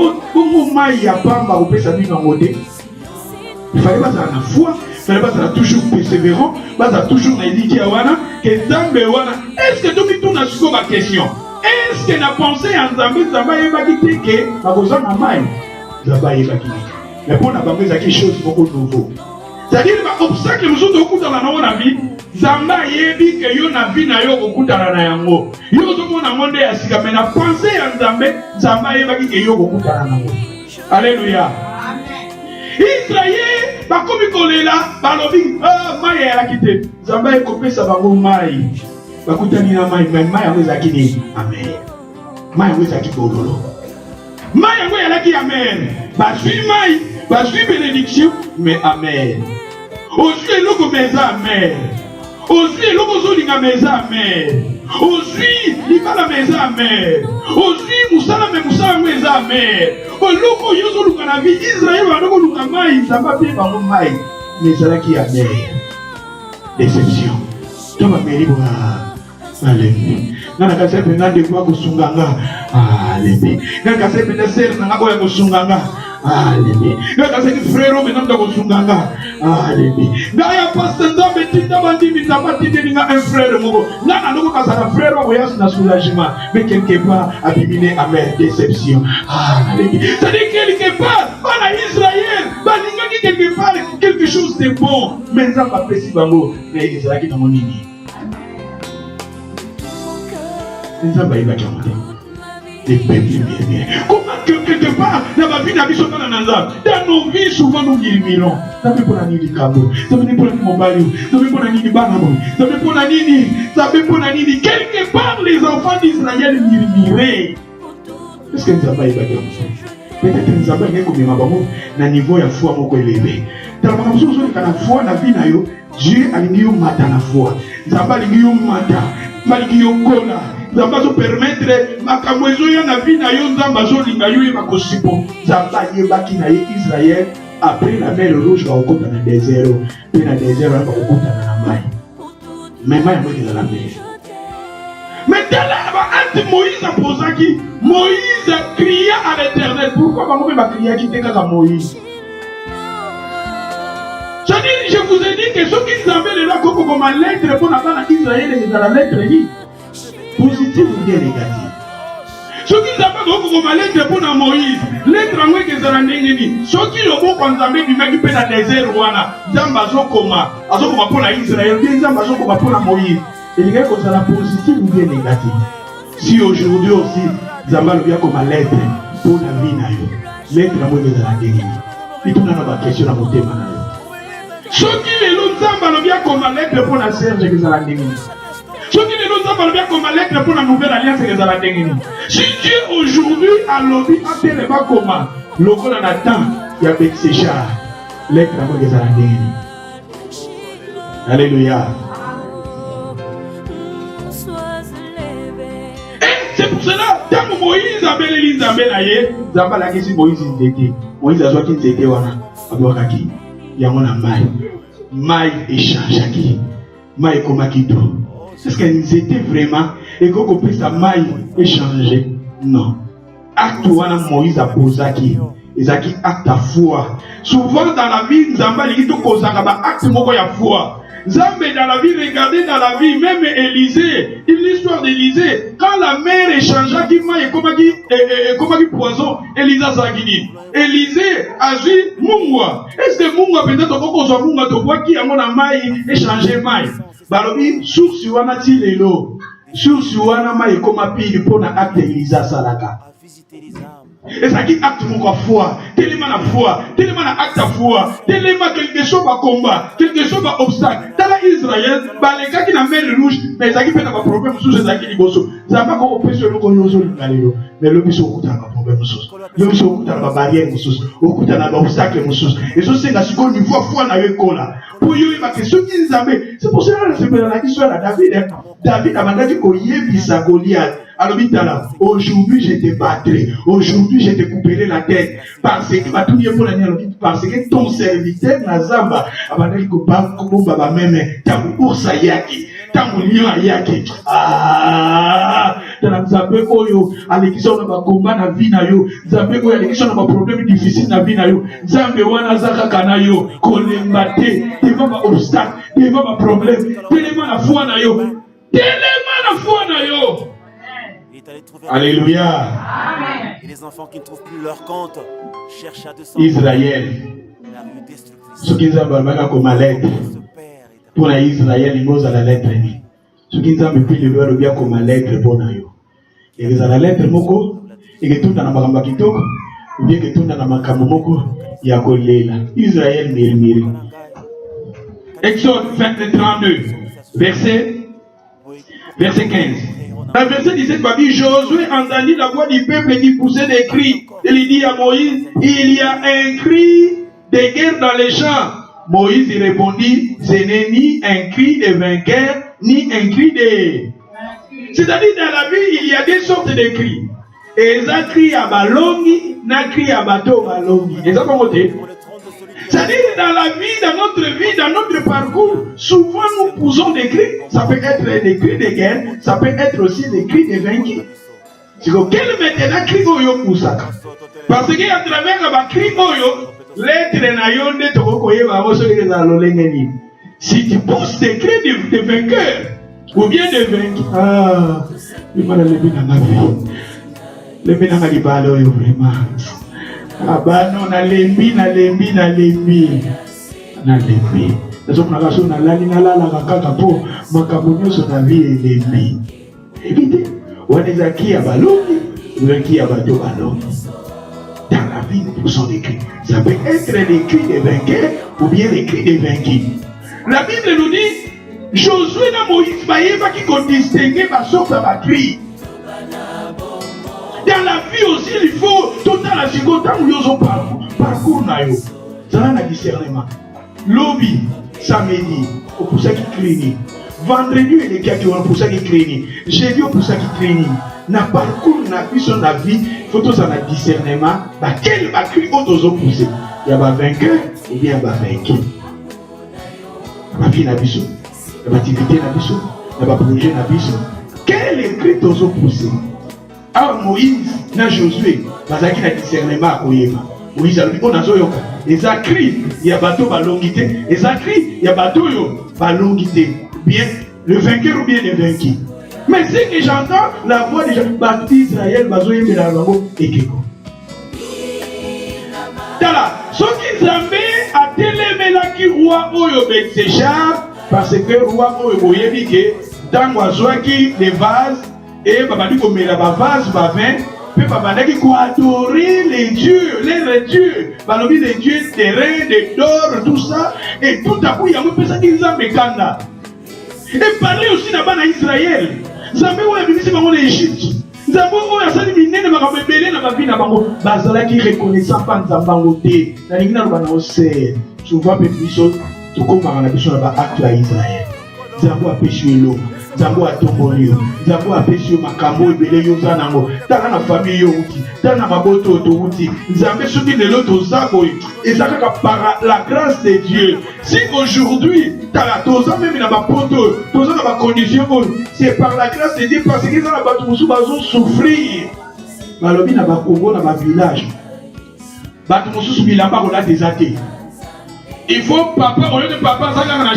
fallait pas avoir la foi, il fallait pas avoir toujours persévérant, pas avoir toujours indiqué à Wana, que Nzambe Wana. Est-ce que tout le monde a su ma question? Est-ce que la pensée en Nzambe est pas quitté que la besoin de maille? Nzambe est pas quitté. Mais pour la banque, il y a quelque chose beaucoup nouveau. C'est-à-dire que l'obstacle que nous avons dans la vie, Nzambe yebi que yo na vie na yo okutana na yango. Yo zo na monde ya sika mais na pensée ya Nzambe yebi que yo okutana na yango. Alléluia. Amen. Israël ba komi kolela balobi mai ya kité. Nzambe ekopesa bango mai. Bakutani na mai yango ezakini. Amen. Mai yango ezaki bololo. Mai yango yalaki amen. Ba suis mai, ba suis bénédiction mais amen. Aujourd'hui loko meza amen. Aujourd'hui, l'obozolinga meza amen. Aujourd'hui, libala meza amen. Aujourd'hui, musala meza amen. Loko yozo luka na vie Israël va loko luka mai, ça va bien bango mai. Mais ça là qui amen. Déception. Toma meribo Alléluia. Nana kasepe nande kwa kusunganga. Alléluia. Nana kasepe na ser na ngako ya kusunganga. Alléluia. Nana kasepe frère mais nanda kusunganga. Alléluia. Ndaya pasteur Nzambe tinda bandi mitapati delinga un frère moko. Nana ndoko kasana frère wa voyage na soulagement. Mais quelque part abimine amen déception. Alléluia. C'est-à-dire quelque part bana Israël, balinga ki quelque part quelque chose de bon. Mais Nzambe apesi bango. Mais Israël ki na monini. Nzambe iba kamate. Les peuples bien. Comment quelque part dans ma vie d'habitude dans nos vies souvent nous murmurons. Ça veut pour nini kabo. Ça veut pour nini mobali. Ça veut pour nini banabo. Ça veut pour nini. Quelque part les enfants d'Israël murmuraient. Est-ce que Nzambe iba kamate? Peut-être Nzambe n'est comme mabango na niveau ya foi moko élevé. Dans la makamso zo kana foi na vie na yo, Dieu alingi yo mata na foi. Nzambe alingi yo mata, malingi yo kola. Nzambe zo permettre makambo ezo ya na vie na yo Nzambe zo linga yo yeba kosipo. Nzambe yebaki na ye Israël après la mer rouge va okota na désert. Puis na désert va okota na mai. Mais mai mo de la mer. Mais dès là, Moïse a posé qui Moïse cria à l'Éternel. Pourquoi maman m'a crié qui était comme Moïse? Je vous ai dit que ceux qui avaient là comme ma lettre pour la part d'Israël et dans la lettre positive ou bien négative. Ceux qui avaient comme ma lettre pour Moïse, lettre en que ça n'engagé. Ceux qui ont quand Zambé du mec qui peut dans désert Rwanda, Zambazo koma pour la Israël, bien Zambazo koma pour la Moïse. Et les gars comme ça la positive ou bien négative. Si aujourd'hui aussi Zamba le vient comme ma lettre pour la vie na yo, lettre en que ça n'engagé. Et tout n'a pas question à monter maintenant. Ceux qui les Zamba le vient comme ma lettre pour la Serge que ça n'engagé. Ce qui nous a bien comme lettre pour la nouvelle alliance et les aladengini. Si Dieu aujourd'hui a lobby à tel pas comment, le qu'on en attend, il y a Bexécha, lettre pour les aladengini. Alléluia. C'est pour cela, quand Moïse a appelé l'Isabelle aïe, Zamba la question Moïse était. Moïse a sorti de wana, abouakaki. Il y a mon maille. Maille échange qui. Maille comme Akito. Est-ce qu'ils étaient vraiment et qu'on puisse sa maille échanger? Non. Acte wana Moïse a posé qui. Ils ont acte à foi. Souvent dans la vie, Zamba li to kozaka ba acte moko ya foi. Zambé dans la vie, regardez dans la vie, même Élisée, l'histoire d'Élisée, quand la mère échangea qui maille comment qui poison, Élisée Zagini. Élisée a dit Mungwa. Est-ce que Mungwa peut-être qu'on soit Mungwa to quoi qui a mon maille échanger maille? Balobi source wana ti lelo. Source wana maille comme pile pour na acte Élisée Salaka. Et ça qui acte mon foi, tellement la foi, tellement la acte à foi, tellement quelque chose va combat, quelque chose va obstacle. Dans l'Israël, les gars qui n'a pas de rouge, mais ça qui fait un problème sous ces acquis d'Ibosso. Ça va qu'on peut se le connaître, mais le bis au coup d'un problème sous. Le bis au coup d'un barrière sous, au coup d'un obstacle sous. Et ça c'est la seconde une fois foi n'avait cola. Pour eux, il va que ceux qui avaient, c'est pour cela que c'est dans l'histoire de David. David a mandé qu'on y ait bisa Goliath. Alors, aujourd'hui, je te battrai. Aujourd'hui, je te couperai la tête. Parce que ton serviteur, Nazamba, a dit que Baba même, Tamu Ursa Yaki, Tamu Lion Yaki. Ah, Zambe Oyo, Alexandre Bakomba na vina yo, Zambe Oyo, Alexandre problème difficile na vina yo, Zambe Wana Zaka Kanayo, Kolembate, devant ma obstacle, devant ma problème, tellement la foi na yo, tellement la foi na yo. Alléluia. Amen. Et les enfants qui ne trouvent plus leur compte cherchent à descendre. Israël. Ce qui nous a comme lettre. Pour Israël, il nous a la lettre. Ce qui nous a mis le doigt de bien comme lettre pour nous. Et les a la lettre moko. Et que tout dans la makamba kitoko. Ou bien que tout dans la makamba moko. Yakolela. Israël mire. Exode 32, verset 15. La verset 17 va dire, Josué entendit la voix du peuple qui poussait des cris. Il dit à Moïse, il y a un cri de guerre dans les champs. Moïse il répondit, ce n'est ni un cri de vainqueur, ni un cri de... C'est-à-dire dans la vie, il y a des sortes de cris. Et ça crie à Balongi, na cri à bateau Balongi. Et ça comment dire? C'est-à-dire dans la vie, dans notre parcours, souvent nous poussons des cris. Ça peut être des cris de guerre, ça peut être aussi des cris de vaincus. C'est que quel maintenant cri oyo poussaka? Parce qu'à travers la cri oyo, l'être na yonde tokokoye ba oso les alolengeni. Si tu pousses des cris de vainqueur ou bien de vaincu, ah, il m'a levé dans ma vie. Levé dans ma vie vraiment. Ah bah non, na lembi. Nous sommes na lali na la kaka po makamunyo so na vie lembi. Écoutez, on est aquí à Balongi, ou aquí à bateau Balongi. Dans la vie, nous sommes des cris. Ça peut être des cris de vainqueurs ou bien des cris de vaincus. La Bible nous dit, Josué na Moïse Baïba qui qu'on distinguait ma sorte à ma cri. Dans la vie aussi, il faut tout à la seconde temps où ils ont parcours na yo. Ça a un discernement. Lobby, samedi, pour ça qui crie. Vendredi, il y a quelqu'un pour ça qui crie. Jeudi, pour ça qui crie. Na parcours na vie, il faut tout ça un discernement. Quel va crier aux poussé? Il y a un vainqueur ou bien un vaincu. La vie na biso, l'activité na biso, le projet na biso. Quel est écrit aux poussé? Alors Moïse, na Josué, bazaki na discernement à Koyema. Moïse a dit on a zoyoka. Les acris, il y a bateau balongité. Les acris, il y a bateau yo balongité. Bien le vainqueur ou bien le vaincu. Mais c'est que j'entends la voix des gens. Baptiste Israël, bazoye melabango ekeko. Tala, ceux qui avaient à télémelaki roi oyo Betséchar, parce que roi oyo boyebi ke tango azwaki les vases et babadi ko mela ba vase ba vin. Qui adorer les dieux, les dieux, les dieux terrain, des d'or, tout ça, et tout à coup, il y a un peu ça qui nous a mécana. Et parler aussi là-bas en Israël. Zambé ou abimisi bango na Égypte. Zambé ou asali minene makambo ebele na bavi na bango. Bazalaki reconnaissant pas Nzambango te. Na lingina lobana ose. Souvent pe biso tokomaka na biso na ba acte ya Israël. Nzambe apesi yo eloko, Nzambe atomboli yo, Nzambe apesi yo makambo ebele yo oza nango, tala na famille yo outi, tala na maboto oyo touti. Nzambe soki lelo toza boye eza kaka par la grâce de Dieu. Si aujourd'hui tala toza même na bapoto toza na bacondition oyo, c'est par la grâce de Dieu parce que eza na bato mosusu bazosouffrir. Balobi na bakongo na bavillage bato mosusu bilamba kolata eza te. Il faut papa, au lieu de papa, ça na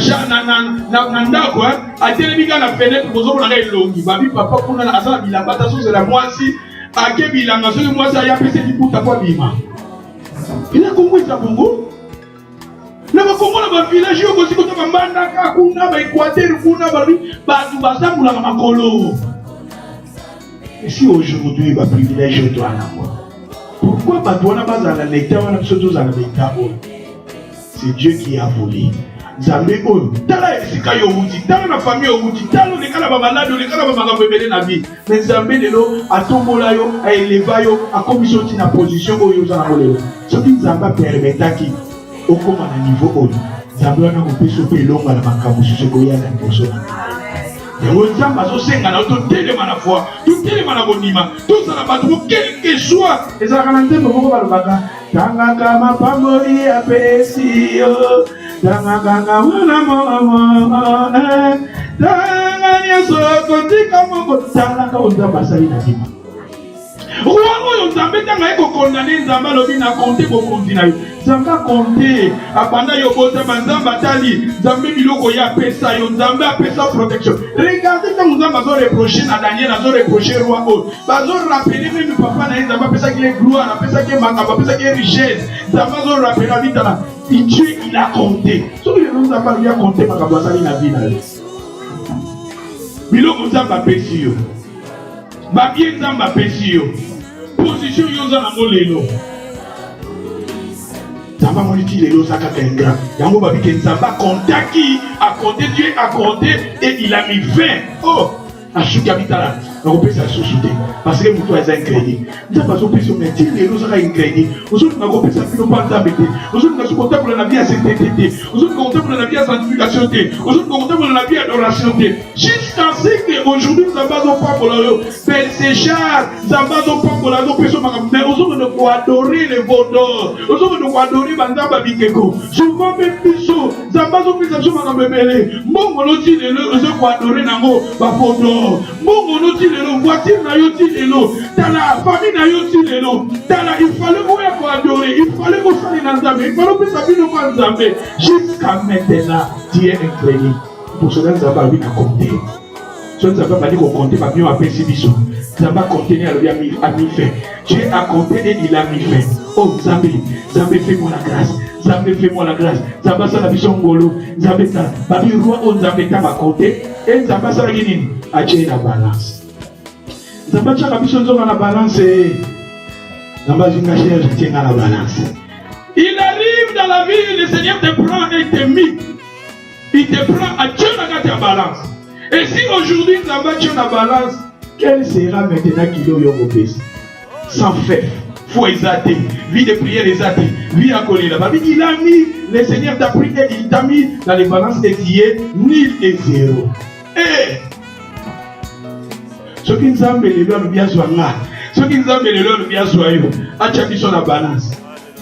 ndako, a télévision na fenêtre, vous avez la longue. Babi papa, pour na asala bilamba, c'est la moisi, a ke bilanga, c'est moi ça y a passé du coup ta quoi bima. Il a compris ça Congo. Na ba Congo na ba village yo ko siko to banda ka kuna ba Équateur kuna ba tu basa mula na makolo. Et si aujourd'hui ba privilège toi na moi. Pourquoi ba toi na ba za la lecteur na biso to za la lecteur? C'est Dieu qui a volé. Zambé oyo, tala esika yo wuti, tala na famille yo wuti, tala lekala ba malade, lekala ba makambo ebele na vie. Mais Zambé lelo atombola yo, a éleva yo, a commission na position oyo za na molelo. Soki Nzamba permetaki okoma na niveau oyo, Zambé wana ko peso pe longa na makambo susu ko ya na liboso na. Yango Nzamba zo senga na to telema na foi, to telema na bonima, to za na bato quel que soit, ezalaka na ntembo moko balobaka. Tanga kama pamboli ya pesio, tanga kanga mwana mama, tanga nyaso kotika moko, tanga ka Nzamba sali na dima. Oyo Nzambe tanga eko condamner Nzamba lobi na compter ko kontina yo. Nzamba compter abanda yo bota Nzamba tali, Nzambe biloko ya pesa yo, Nzambe apesa protection. Regardez quand Nzamba zo reprocher na Daniel, zo reprocher roi o. Bazo rappeler même papa na Nzamba pesa ki gloire, pesa ki makaba, pesa ki richesse. Nzamba zo rappeler vite là. Dieu il a compté. So que nous Nzamba il a compté makaba sali na vie na yo. Biloko Nzamba pesi yo. Ba bien Nzamba pesi yo. Position yoza na molelo. Nzamba moliti lelo saka kengra. Yango babi ke Nzamba contaki, a compté Dieu a compté et il a mis 20. Oh, a shuka bitala. On peut ça sous-souter parce que mutu eza incrédit. Nzamba so peso meti lelo saka incrédit. Ozo na ko pesa pino pa Nzamba te. Ozo na so compter pour la vie à sainteté. Ozo compter pour la vie à sanctification te. Ozo compter pour la vie à adoration te. Jusqu'à ce que aujourd'hui Nzamba zo pas pour yo. Belséchar, Nzamba zo pas pour yo peso makam. Mais ozo ne ko adorer les vaudors. Ozo ne ko adorer Nzamba bikeko. Souvent même biso Nzamba zo pesa so makam bebele. Mbongo loti lelo ozo ko adorer nango ba vaudor. Mbongo loti lelo voiture na yo ti lelo. Tala famille na yo ti lelo. Tala il fallait ko adorer, il fallait ko sali na Nzambe. Il fallait pesa bino kwa Nzambe. Jusqu'à maintenant, Dieu est incroyable. Pour cela Nzamba lui a compté. Ce Nzamba m'a dit qu'on comptait pas mieux après si biso. Nzamba compté à lui a mis fait. Dieu a compté et il a mis fait. Oh Nzambe, Nzambe fais-moi la grâce. Nzambe fais-moi la grâce. Nzamba sa la biso ngolo. Nzambe ta. Babi roi oh Nzambe ta va compter. Et Nzamba sa la guinine. A Dieu la balance. Nzamba cha la biso nzonga la balance. Nzamba zinga cher je tiens à la balance. Il arrive dans la vie, le Seigneur te prend et te mit. Il te prend à Dieu la balance. Et si aujourd'hui nous avons Dieu la balance, quel sera maintenant kilo yomopes? Sans fait, faut exalter, vie de prière exaltée, vie à coller là-bas. Il a mis, le Seigneur t'a pris et il t'a mis dans les balances et qui est nul et zéro. Et ce qui nous a mis le lois bien soit là, ce qui nous a mis le lois bien soit yo, a chacun sur la balance.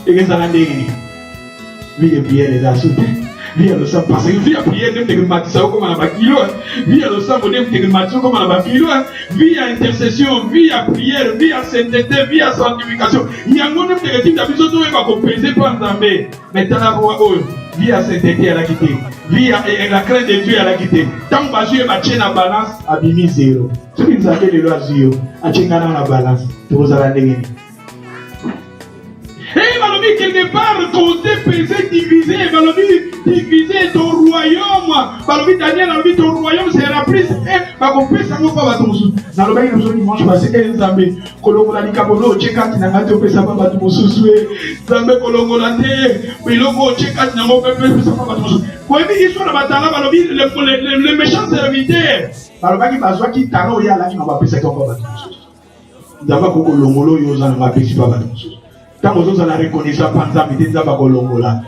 Et que ça l'a dit, vie de prière exaltée. Via le sang parce que via prière de matisa comme à la bakilo, via le sang de matisa comme à la bakilo, via intercession, via prière, via sainteté, via sanctification. Il y a un monde de type d'habitude où il va compenser pour Nzambe. Mais dans la roi via sainteté à la quitter, via la crainte de Dieu à la quitter. Tant que Dieu va tirer la balance, abîmer zéro. Ce qui nous appelle les lois zéro, à tirer la balance, pour vous aller. Et il va nous dire quelque part, compter, peser, diviser, diviser ton royaume. Daniel a dit ton royaume sera pris. Dans le bain, nous avons dimanche passé, Nzambe, Kolongola Nikabono, Tchekat, Nangate, Pesaba, Batumosuswe, Zambe, Kolongola, Milongo, Tchekat, Nango, Pesaba, Batumosuswe. Vous voyez, ils sont là, le méchant serviteur. Balobaki bazwa ki tano ya la ki na ba pesa ko ba batumosuswe. Ndaba ko kolongolo yo za na ba pesa ba batumosuswe. Tango zo za la reconnaissance panza mité za ba kolongola.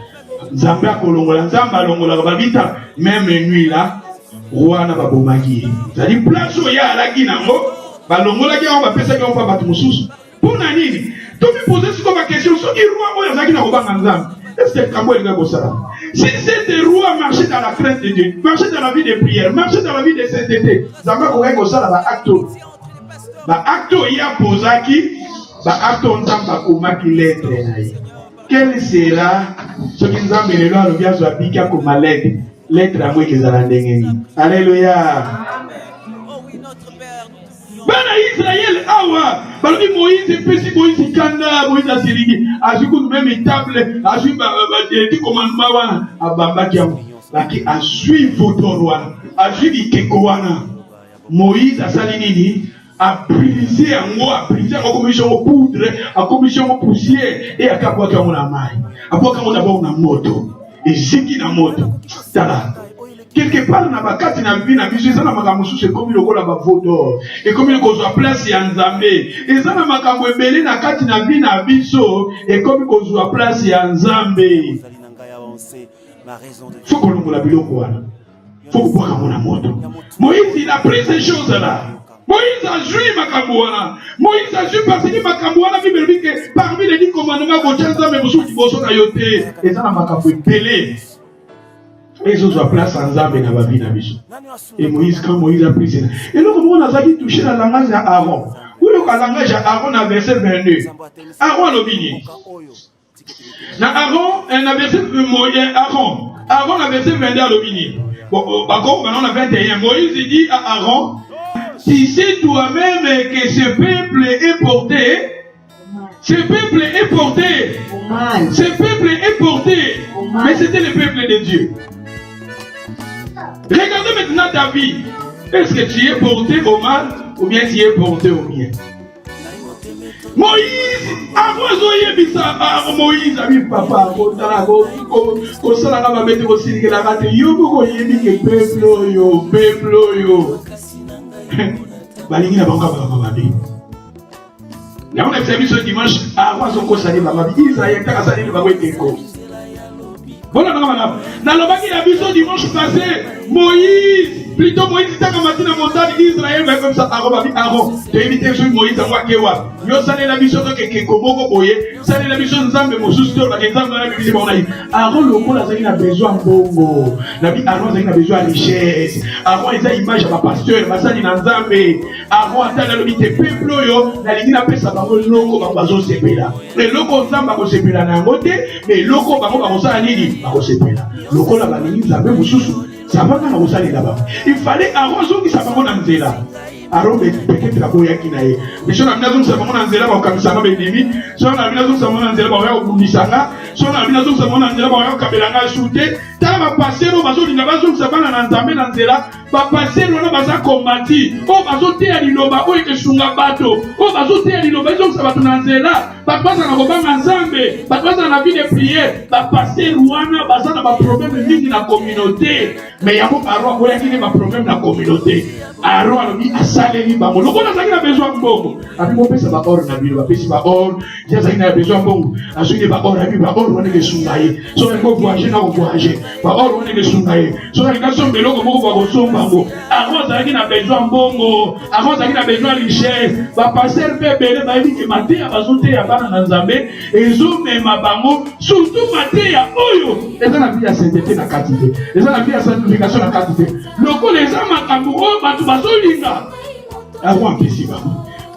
Nzambe akolongola, Nzambe alongola ba bita même nuit là. Roi na babomaki. C'est-à-dire place où il y a la Guinango, balongola qui on va faire ça qui on va battre mususu. Pour nani? Tu me poses ce comme question, ce qui roi ou la Guinango banganzam. Est-ce que Kambo est comme ça? Si ces rois marchaient dans la crainte de Dieu, marchaient dans la vie de prière, marchaient dans la vie de sainteté, Zamba kokai comme ça là acto. Ba acto il y a posaki, ba acto on tamba komaki lettre naï. Quel sera ce qui nous a mené là le bien soit piqué comme lettre? Lettre à moi qui est à la dengue. Alléluia. Bana Israël, awa. Balobi Moïse, pesi Moïse kanda, Moïse asirigi. Ajuku même table, ajuku des commandements wana. Abamba kiamu. Laki ajuku photo wana. Ajuku keko wana. Moïse asali nini? A brisé en moi, a brisé en commission au poudre, en commission au poussière et à kapwa kamona mai. A kwa kamona ba una moto. Et ziki na moto. Tala. Quelque part na bakati na vie na biso ça na makambo c'est comme le kola ba vodo et comme le kozwa place ya Nzambe et ça na makambo ebele na kati na vie na biso et comme kozwa place ya Nzambe faut kolongola biloko wana faut kubwaka mona moto. Moïse il a pris ces choses là. Moïse a joué makambo wana. Moïse a joué parce que makambo wana Bible dit que parmi les 10 commandements ko tchanza me musu kiboso na yote et ça na makambo ebele. Et ils ont place en Nzambe na babi na biso. Et Moïse, quand Moïse a pris ça. Et donc, on a touché la langage d'Aaron. Où le langage d'Aaron a verset 22. Aaron l'obéit. Aaron a verset Aaron a verset 22 à l'obéit. Bon, par contre, maintenant on a 21. Moïse dit à Aaron, si c'est toi-même que ce peuple est porté, ce peuple est porté. Ce peuple est porté. Mais c'était le peuple de Dieu. Regardez maintenant ta vie. Est-ce que tu es porté au mal ou bien tu es porté au bien? Moïse, avant de Moïse a vu papa, on a servi ce dimanche avant son conseil Israël a salé le bagoué Keko. Voilà, dans le bac, il a vu ce dimanche passé, Moïse, plutôt Moïse était comme dans la montagne d'Israël, mais comme ça, Aaron, tu as évité sur Moïse en Wakewa. Yo salé la mission de Keko Moko Boye, salé la mission de Zambé Moussous, l'exemple de la Bible, on a dit, Aaron, le mot, il a besoin de bongo. Aaron, il a besoin de richesse. Aaron, il a image à ma pasteur, ma sali dans Zambé. Aaron, attend la lobby de peuple, la ligne a fait ça, loko, ma bazo sepela. Les locaux Zamba, ma sepela n'a ngoté, mais locaux, ma ça nini. Le col à la limite, ça peut vous sous. Ça va quand vous allez là-bas. Il fallait arroser qui ça va en Anzela. Aaron peut-être la boya qui n'a eu. Mais si on a mis dans son Anzela, on a mis ça dans les limites. Si on a mis dans son Anzela, on a mis ça là. Si on a mis dans son Anzela, on a mis Kabelanga shooté. T'as va passer au bateau d'une base où ça va en Anzela. Va passer au bateau combati. Au bateau té à l'Iloba, où est que Sunga bateau. Au bateau té à l'Iloba, donc ça va en Anzela. Papa, ça n'a pas Nzambe. Papa, ça n'a pas de prière. Va passer Rwanda, ça n'a pas de problème de la communauté. Mais il y a un Aaron qui a un problème dans la communauté. Aaron a dit à Salé, bah, mon logo n'a pas besoin de bon. Après, mon père, ça va or, n'a pas or. Il y a besoin de bon. Ensuite, il va or, on est les Sungaï. Soit il faut voyager, on voyager. Va or, on est les Sungaï. Soit il y a son vélo, on va au son bango. Aaron, ça a besoin de bon. Aaron, ça a besoin de richesse. Va passer le bébé, va dire que maté, va sauter à Bana Nzambe. Et zo, mais ma bango, surtout maté, à Oyo. Et ça, la vie à sainteté, la quantité. Et ça, la vie à sanctification, la quantité. Loko, les hommes, à Kambouro, Basolinga. Avant, petit,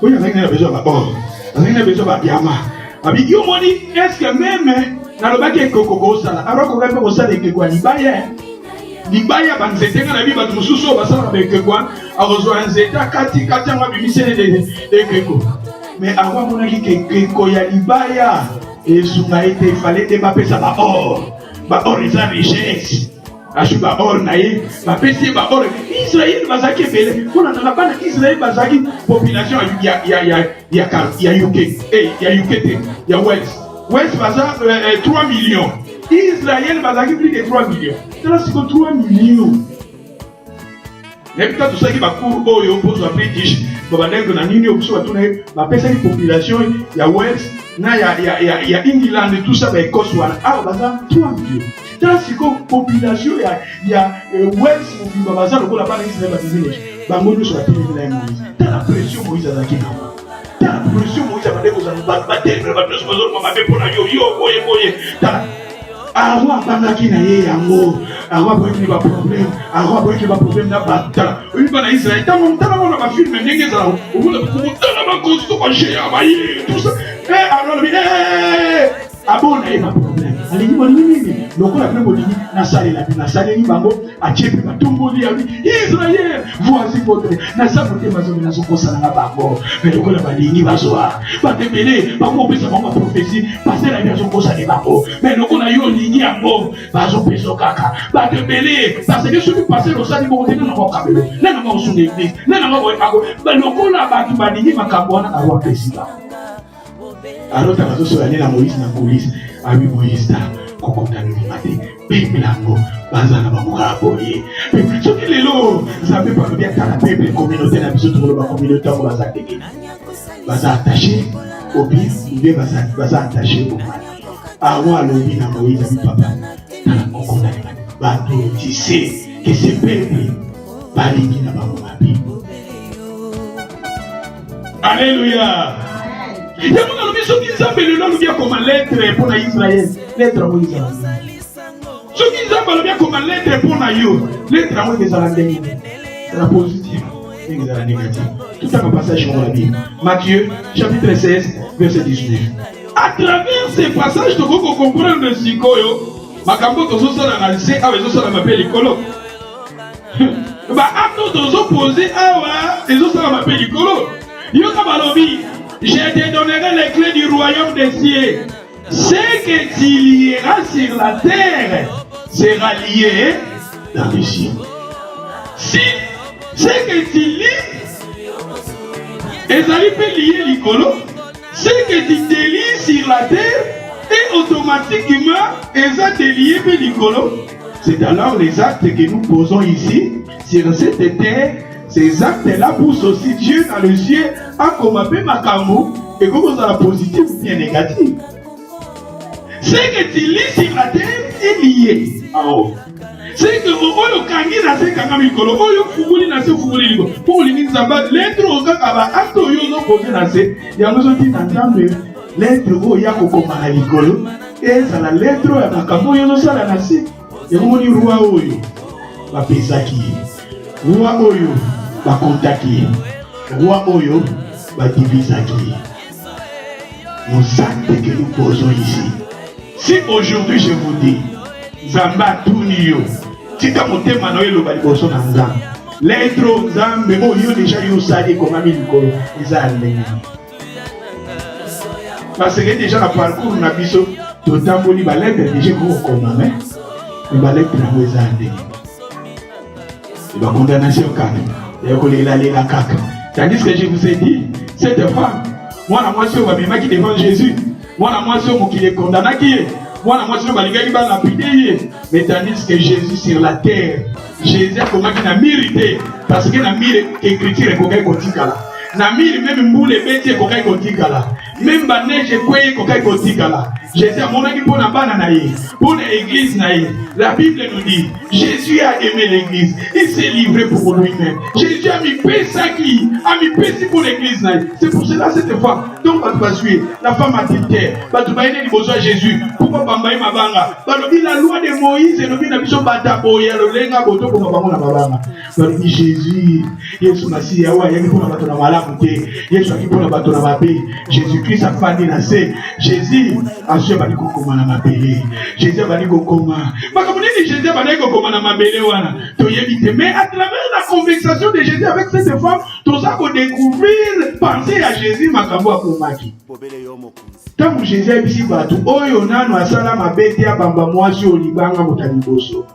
oui, on a besoin d'abord. On a besoin de Yama. Avec you money, est-ce que même dans le bac de Coco, alors qu'on va faire ça avec quoi? Libaya, banzete, on a vu votre sous-sol, avec quoi? A rejoint Zeta, Kati, on va lui misser les Keko. Mais avant, on a dit que Keko, ya Libaya. Et il fallait débattre ça va or. Or, ils ont richesse. Achuba or naïe, ma pesi ba or. Israël bazaki belé. On a pas Israël bazaki population il y a UK, il y a UK, il y a West. West baza 3 millions. Israël bazaki plus de 3 millions. C'est 3 millions. Mais quand tout ça qui va courir au pose après British, bah donc na nini option à tourner, bah pesa une population, il y a West, na il y a England et tout ça bah Écosse voilà. Ah baza 3 millions. Dans cette population, il y a West, il y a Baza, le coup, la part d'Israël, bah Moïse sur la télé de la Moïse. Dans la pression, Moïse a zaki. Dans la pression, Moïse a dit aux animaux, avant bandaki na ye yango avant boyeki ba problème avant boyeki ba problème na batala oni bana Israël tamo na ba film ndenge za o bona ko tala ba kosto ba jeya ba ye tout ça alors bi abona e ba problème alingi bo nini lokola pe bodini na sale ni bango a chepe ba tomboli ya Israël voici votre na sabote mazo na sokosa na bango mais lokola ba lingi bazoa ba tebele ba ko pesa ba prophétie passer la vie sokosa ni bango mais lokola yo lingi yango bazo peso kaka ba tebele parce que celui passer au sali bo tena na ko kabelo na na ko sunga église na na ko eko ba lokola ba ki ba lingi makambo na ka wa président alors ta bazo sola na Moïse na police abi Moïse ta kokondana mimate peuple yango bazana bamuka boye soki lelo zabe pa bien kala peuple communauté na biso to ba communauté ko bazateke baza attaché au bien ou bien baza attaché au mal awa lobi na Moïse abi papa na kokondana bato tissé que ce peuple balingi na bamuka bi alléluia. Il y a mon ami qui s'appelle le nom bien comme lettre pour Israël. Lettre à Moïse. Ce qui s'appelle bien comme lettre pour Nayo. Lettre à Moïse à la négative. C'est la positive. C'est la négative. Tout un passage dans la Bible. Matthieu, chapitre 16, verset 19. À travers ces passages, tu peux comprendre le Sikoyo. Makambo tozo sala na se avec ça m'appelle l'écolo. Bah acte tozo posé awa, tozo sala m'appelle l'écolo. Yo kabalobi. Je te donnerai les clés du royaume des cieux. Ce que tu lieras sur la terre sera lié dans les cieux. Si ce que tu lis, Ezali peut lier l'icolo. Ce que tu délies sur la terre, et automatiquement, Ezali délié peut l'icolo. C'est alors les actes que nous posons ici, sur cette terre. Ces actes-là poussent aussi Dieu dans le ciel à commander ma camoufle et comment ça la positive ou bien négative. Ce que tu lis sur la terre est lié en haut. C'est que au kangi na se kangami kolo, au fumuli na se fumuli liko. Pour l'ingin zamba, l'être au kakaba, acte au yozo posé na se, yamozo ti n'entendre l'être au yako komana likolo, et ça la lettre ya makamo yozo sala na se, yamoni roi oyo, ba pesaki, roi oyo, ba kontaki, roi oyo, ba divisaki. Nos actes que nous posons ici. Si aujourd'hui je vous dis, Zamba Tunio, si tu as monté Manoé le Baliboson en Zam, l'être aux Zam, mais bon, yo déjà yo sali comme ami du Kolo, ils allaient. Parce que déjà le parcours n'a pas eu tout le temps pour les lettres, déjà comme un mais les lettres n'a pas eu. Il va condamnation 4, il va aller la caca. Tandis que je vous ai dit, cette femme, moi la moitié va me qui devant Jésus, moi la moitié qui est condamné qui est. Moi, la moitié va lapider. Mais tandis que Jésus sur la terre, Jésus a comment qu'il a mérité. Parce qu'il a mis l'écriture et qu'il a là. Na miri même moule bêtier kokai kotikala. Même ba neige kweye kokai kotikala. Jésus a monaki pour la bana naïe, pour l'église naïe. La Bible nous dit, Jésus a aimé l'église. Il s'est livré pour lui-même. Jésus a mis paix sacré, a mis paix pour l'église naïe. C'est pour cela cette femme, donc va suivre. La femme a dit terre, va te bailler les besoins Jésus. Pourquoi bambaye mabanga? Bah la loi de Moïse et le bien d'habitude bataboya le lenga boto pour mabanga mabanga. Bah Jésus, Yesu Messie, yawa yaki pour la batona malade. Jésus-Christ a fait naître. Jésus a fait bali kokoma na mabele. Jésus a bali kokoma. Jésus a bali kokoma na mabele wana. Mais à travers la conversation de Jésus avec cette femme, tout ça qu'on découvrir penser à Jésus makambo akomaki. Tant que Jésus a dit bateau, oyo nano asala mabete ya bamba mwasi olibanga motaliboso.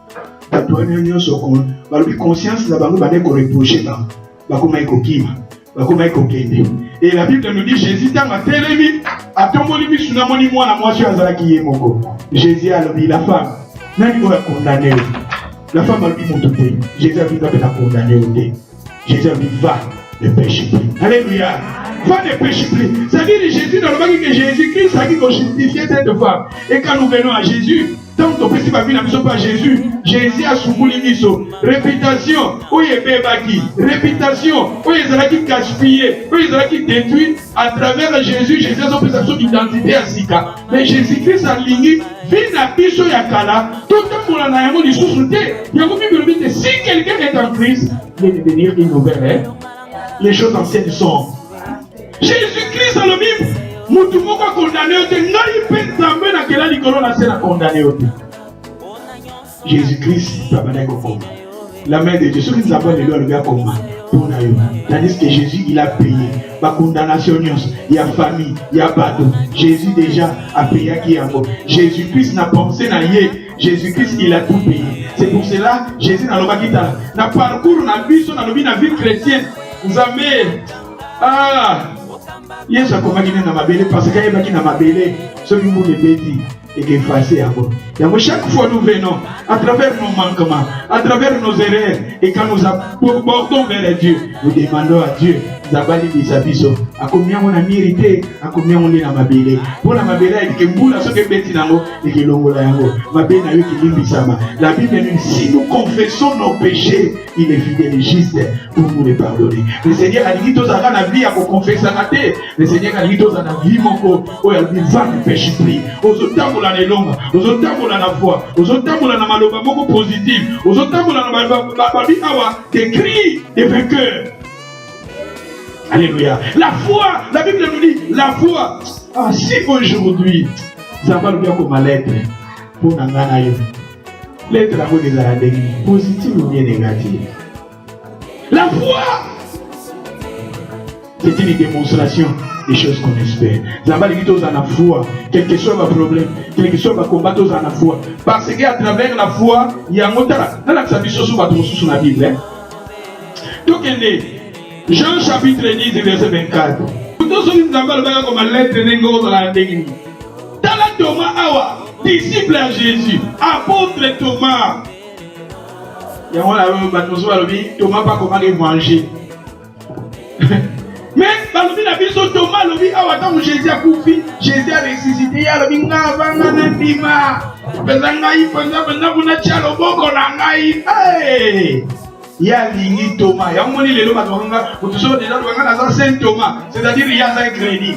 Tatouane nyonso kon, balobi conscience na bango bane ko reprocher ba. Bakoma ikokima, bakoma ikokende. Et la Bible nous dit Jésus tant a telemi, atomboli bisu na moni mwana mwasi azalaki ye moko. Jésus a lobi la femme, nani ko condamné. La femme a dit mon tout. Jésus a dit que la condamné. Jésus a dit va, ne pêche plus. Alléluia. Va ne pêche plus. C'est-à-dire Jésus dans le monde que Jésus-Christ a dit qu'on justifiait cette femme. Et quand nous venons à Jésus, tant que nous ne sommes pas Jésus, Jésus a soumouli miso. Réputation, où il est bébaki. Réputation, où il est gaspillé, où il est détruit. À travers Jésus, Jésus a son identité à Sika. Mais Jésus-Christ a ligné, vina biso yakala, tout le monde a un discours sous terre. Il y a un si quelqu'un est en Christ, il va devenir une nouvelle. Les choses anciennes sont. Jésus-Christ a le Bible. Moutou moko condamné au thé. Ngai pe nzambe na kela likolo na se na condamné au thé. Jésus-Christ tabana kokoma. La main de Dieu. Ceux qui nous appellent les lois le gars comme pour naïo. Tandis que Jésus il a payé. Ma condamnation il y a famille, il y a bateau. Jésus déjà a payé qui est encore. Jésus-Christ n'a pensé na yé. Jésus-Christ il a tout payé. C'est pour cela Jésus n'a pas quitté. Na parcours na biso na lobi na vie chrétienne. Nzambe Yesu akomaki na mabele parce qu'il y a qui na mabele ceux qui nous le bédit et qui effacé à bon. Et chaque fois nous venons à travers nos manquements, à travers nos erreurs et quand nous abordons vers Dieu, nous demandons à Dieu Zabali bisabiso à combien on a mérité, à combien on est na mabele. Pour la mabele il dit que mbula so ke beti nango et que longola yango. Mabele na yo ki limbisama. La Bible nous dit si nous confessons nos péchés, il est fidèle et juste pour nous les pardonner. Le Seigneur a dit tous à la vie à confesser à terre. Le Seigneur a dit tous à la vie mon corps, oh il a dit va ne péche plus. Aux autres la longue, aux autres la foi, aux autres la maloba beaucoup positif, aux autres la awa des cris des vainqueurs. Alléluia. La foi, la Bible nous dit la foi. Ah si aujourd'hui ça va le bien comme ma lettre pour nangana yo. Lettre la bonne des aradégi, positive ou bien négative. La foi, c'est une démonstration des choses qu'on espère. Ça va dire aux en la foi, quel que soit le problème, quel que soit le combat aux en la foi. Parce qu'à travers la foi, il y a un mot dans la sabition sur la Bible. Donc, Jean chapitre 10, verset 24. Nous sommes dans la lettre de la Dégini. Dans la Thomas Awa, disciple à Jésus, apôtre Thomas. Il y a Thomas pas comment manger. Mais la vie sur Thomas, le Jésus a coupé, Jésus a ressuscité, il y a le binga vanga nandima. Bezangai pendant vous n'avez pas le bon qu'on il y a l'ingé Thomas. Il y a un moni lelo batwanga. Vous tous déjà dans Saint Thomas, c'est-à-dire il y a un crédit.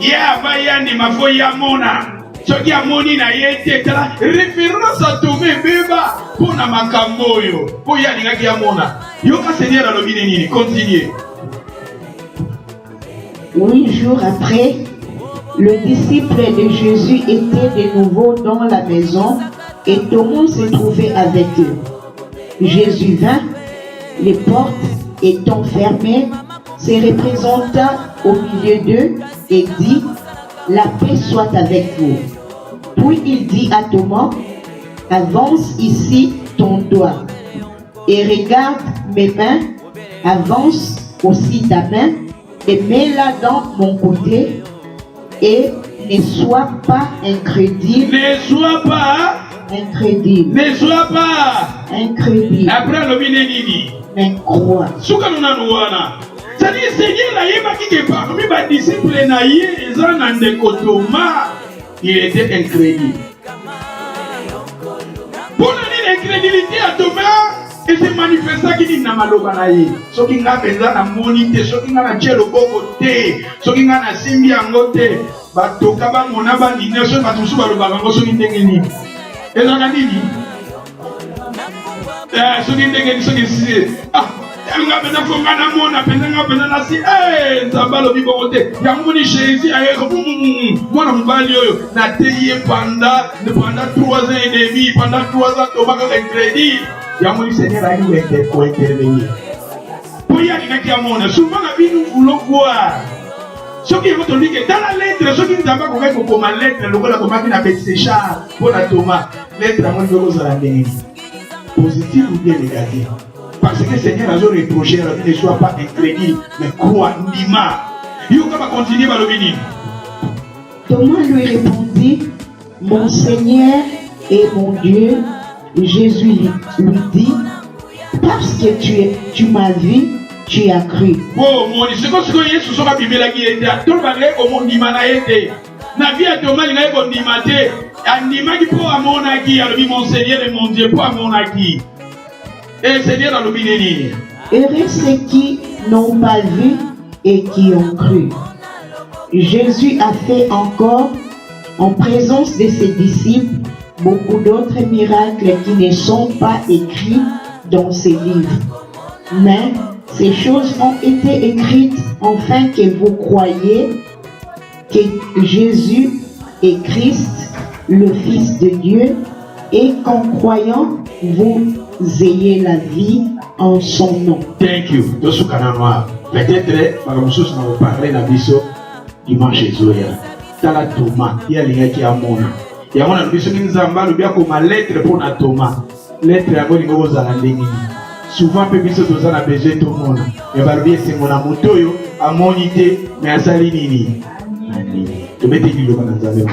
Il y a bayani mafo ya mona. Ce qui a moni na yete la référence à Thomas beba pour na makamboyo. Pour y a l'inga qui a mona. Yoka Seigneur a le bineni. Continuez. 8 jours après, le disciple de Jésus était de nouveau dans la maison et Thomas se trouvait avec eux. Jésus vint, les portes étant fermées, se représenta au milieu d'eux et dit, la paix soit avec vous. Puis il dit à Thomas, avance ici ton doigt et regarde mes mains, avance aussi ta main et mets-la dans mon côté et ne sois pas incrédule. Ne sois pas incrédule. Ne sois pas incrédule. Après le binenini. Mais crois. Soukanuna nouana. C'est-à-dire, Seigneur, la yéba qui est parmi mes disciples, il était incrédule. Pour donner l'incrédulité à Thomas, et se manifesta qui dit namaloba na ye. Ce qui n'a pas na monité, ce qui n'a pas tchelo bokote, ce qui n'a pas simbi angote, batoka ba mona ba nina, ce batu su baloba bango ce qui ndengeni. Et ça nini? Ce qui ndengeni, ce qui si ah. Nga pena fonga na mona pena nga pena na si nzambalo bibote ya moni Jésus aye mwana mbali oyo na teye pendant 3 ans et demi pendant 3 ans Thomas a crédit ya moni Seigneur a dû intervenir pour y aller qui a mona souvent la vie nous voulons voir Ce qui est votre lui que dans la lettre, ce qui nous a pas compris comme la lettre, le gars comment il a fait Séchard pour la Thomas, lettre à moi je vous la donner. Positif ou bien négatif. Parce que le Seigneur a reproché, il ne soit pas incrédule, mais croit, Ndima. Il va continuer par le béni. Thomas lui répondit, mon Seigneur et mon Dieu. Jésus lui dit, parce que tu m'as vu, tu as cru. Oh, mon Dieu, c'est comme ce que Jésus a dit, il était à tout le monde, au monde d'Imanaïté. La vie à Thomas, il a été condimité. Anima qui pour mon acquis, alors mon Seigneur et mon Dieu, pour mon acquis. Et le Seigneur a le béni. Heureux ceux qui n'ont pas vu et qui ont cru. Jésus a fait encore, en présence de ses disciples, beaucoup d'autres miracles qui ne sont pas écrits dans ces livres. Mais ces choses ont été écrites afin que vous croyiez que Jésus est Christ, le Fils de Dieu, et qu'en croyant, vous ayez la vie en son nom. Thank you. Peut-être, par exemple, si on va parler de dimanche Jésus, dans la Thomas, il y a les gens qui ont mon. Il y a un qui nous a dit comme lettre pour la Thomas. Lettre à moi, il y a souvent, peu plus de gens ont besoin de tout le monde. Mais barbier, c'est mon amour, à mon idée, mais à Salinini. Tu mets tes kilos dans la zone.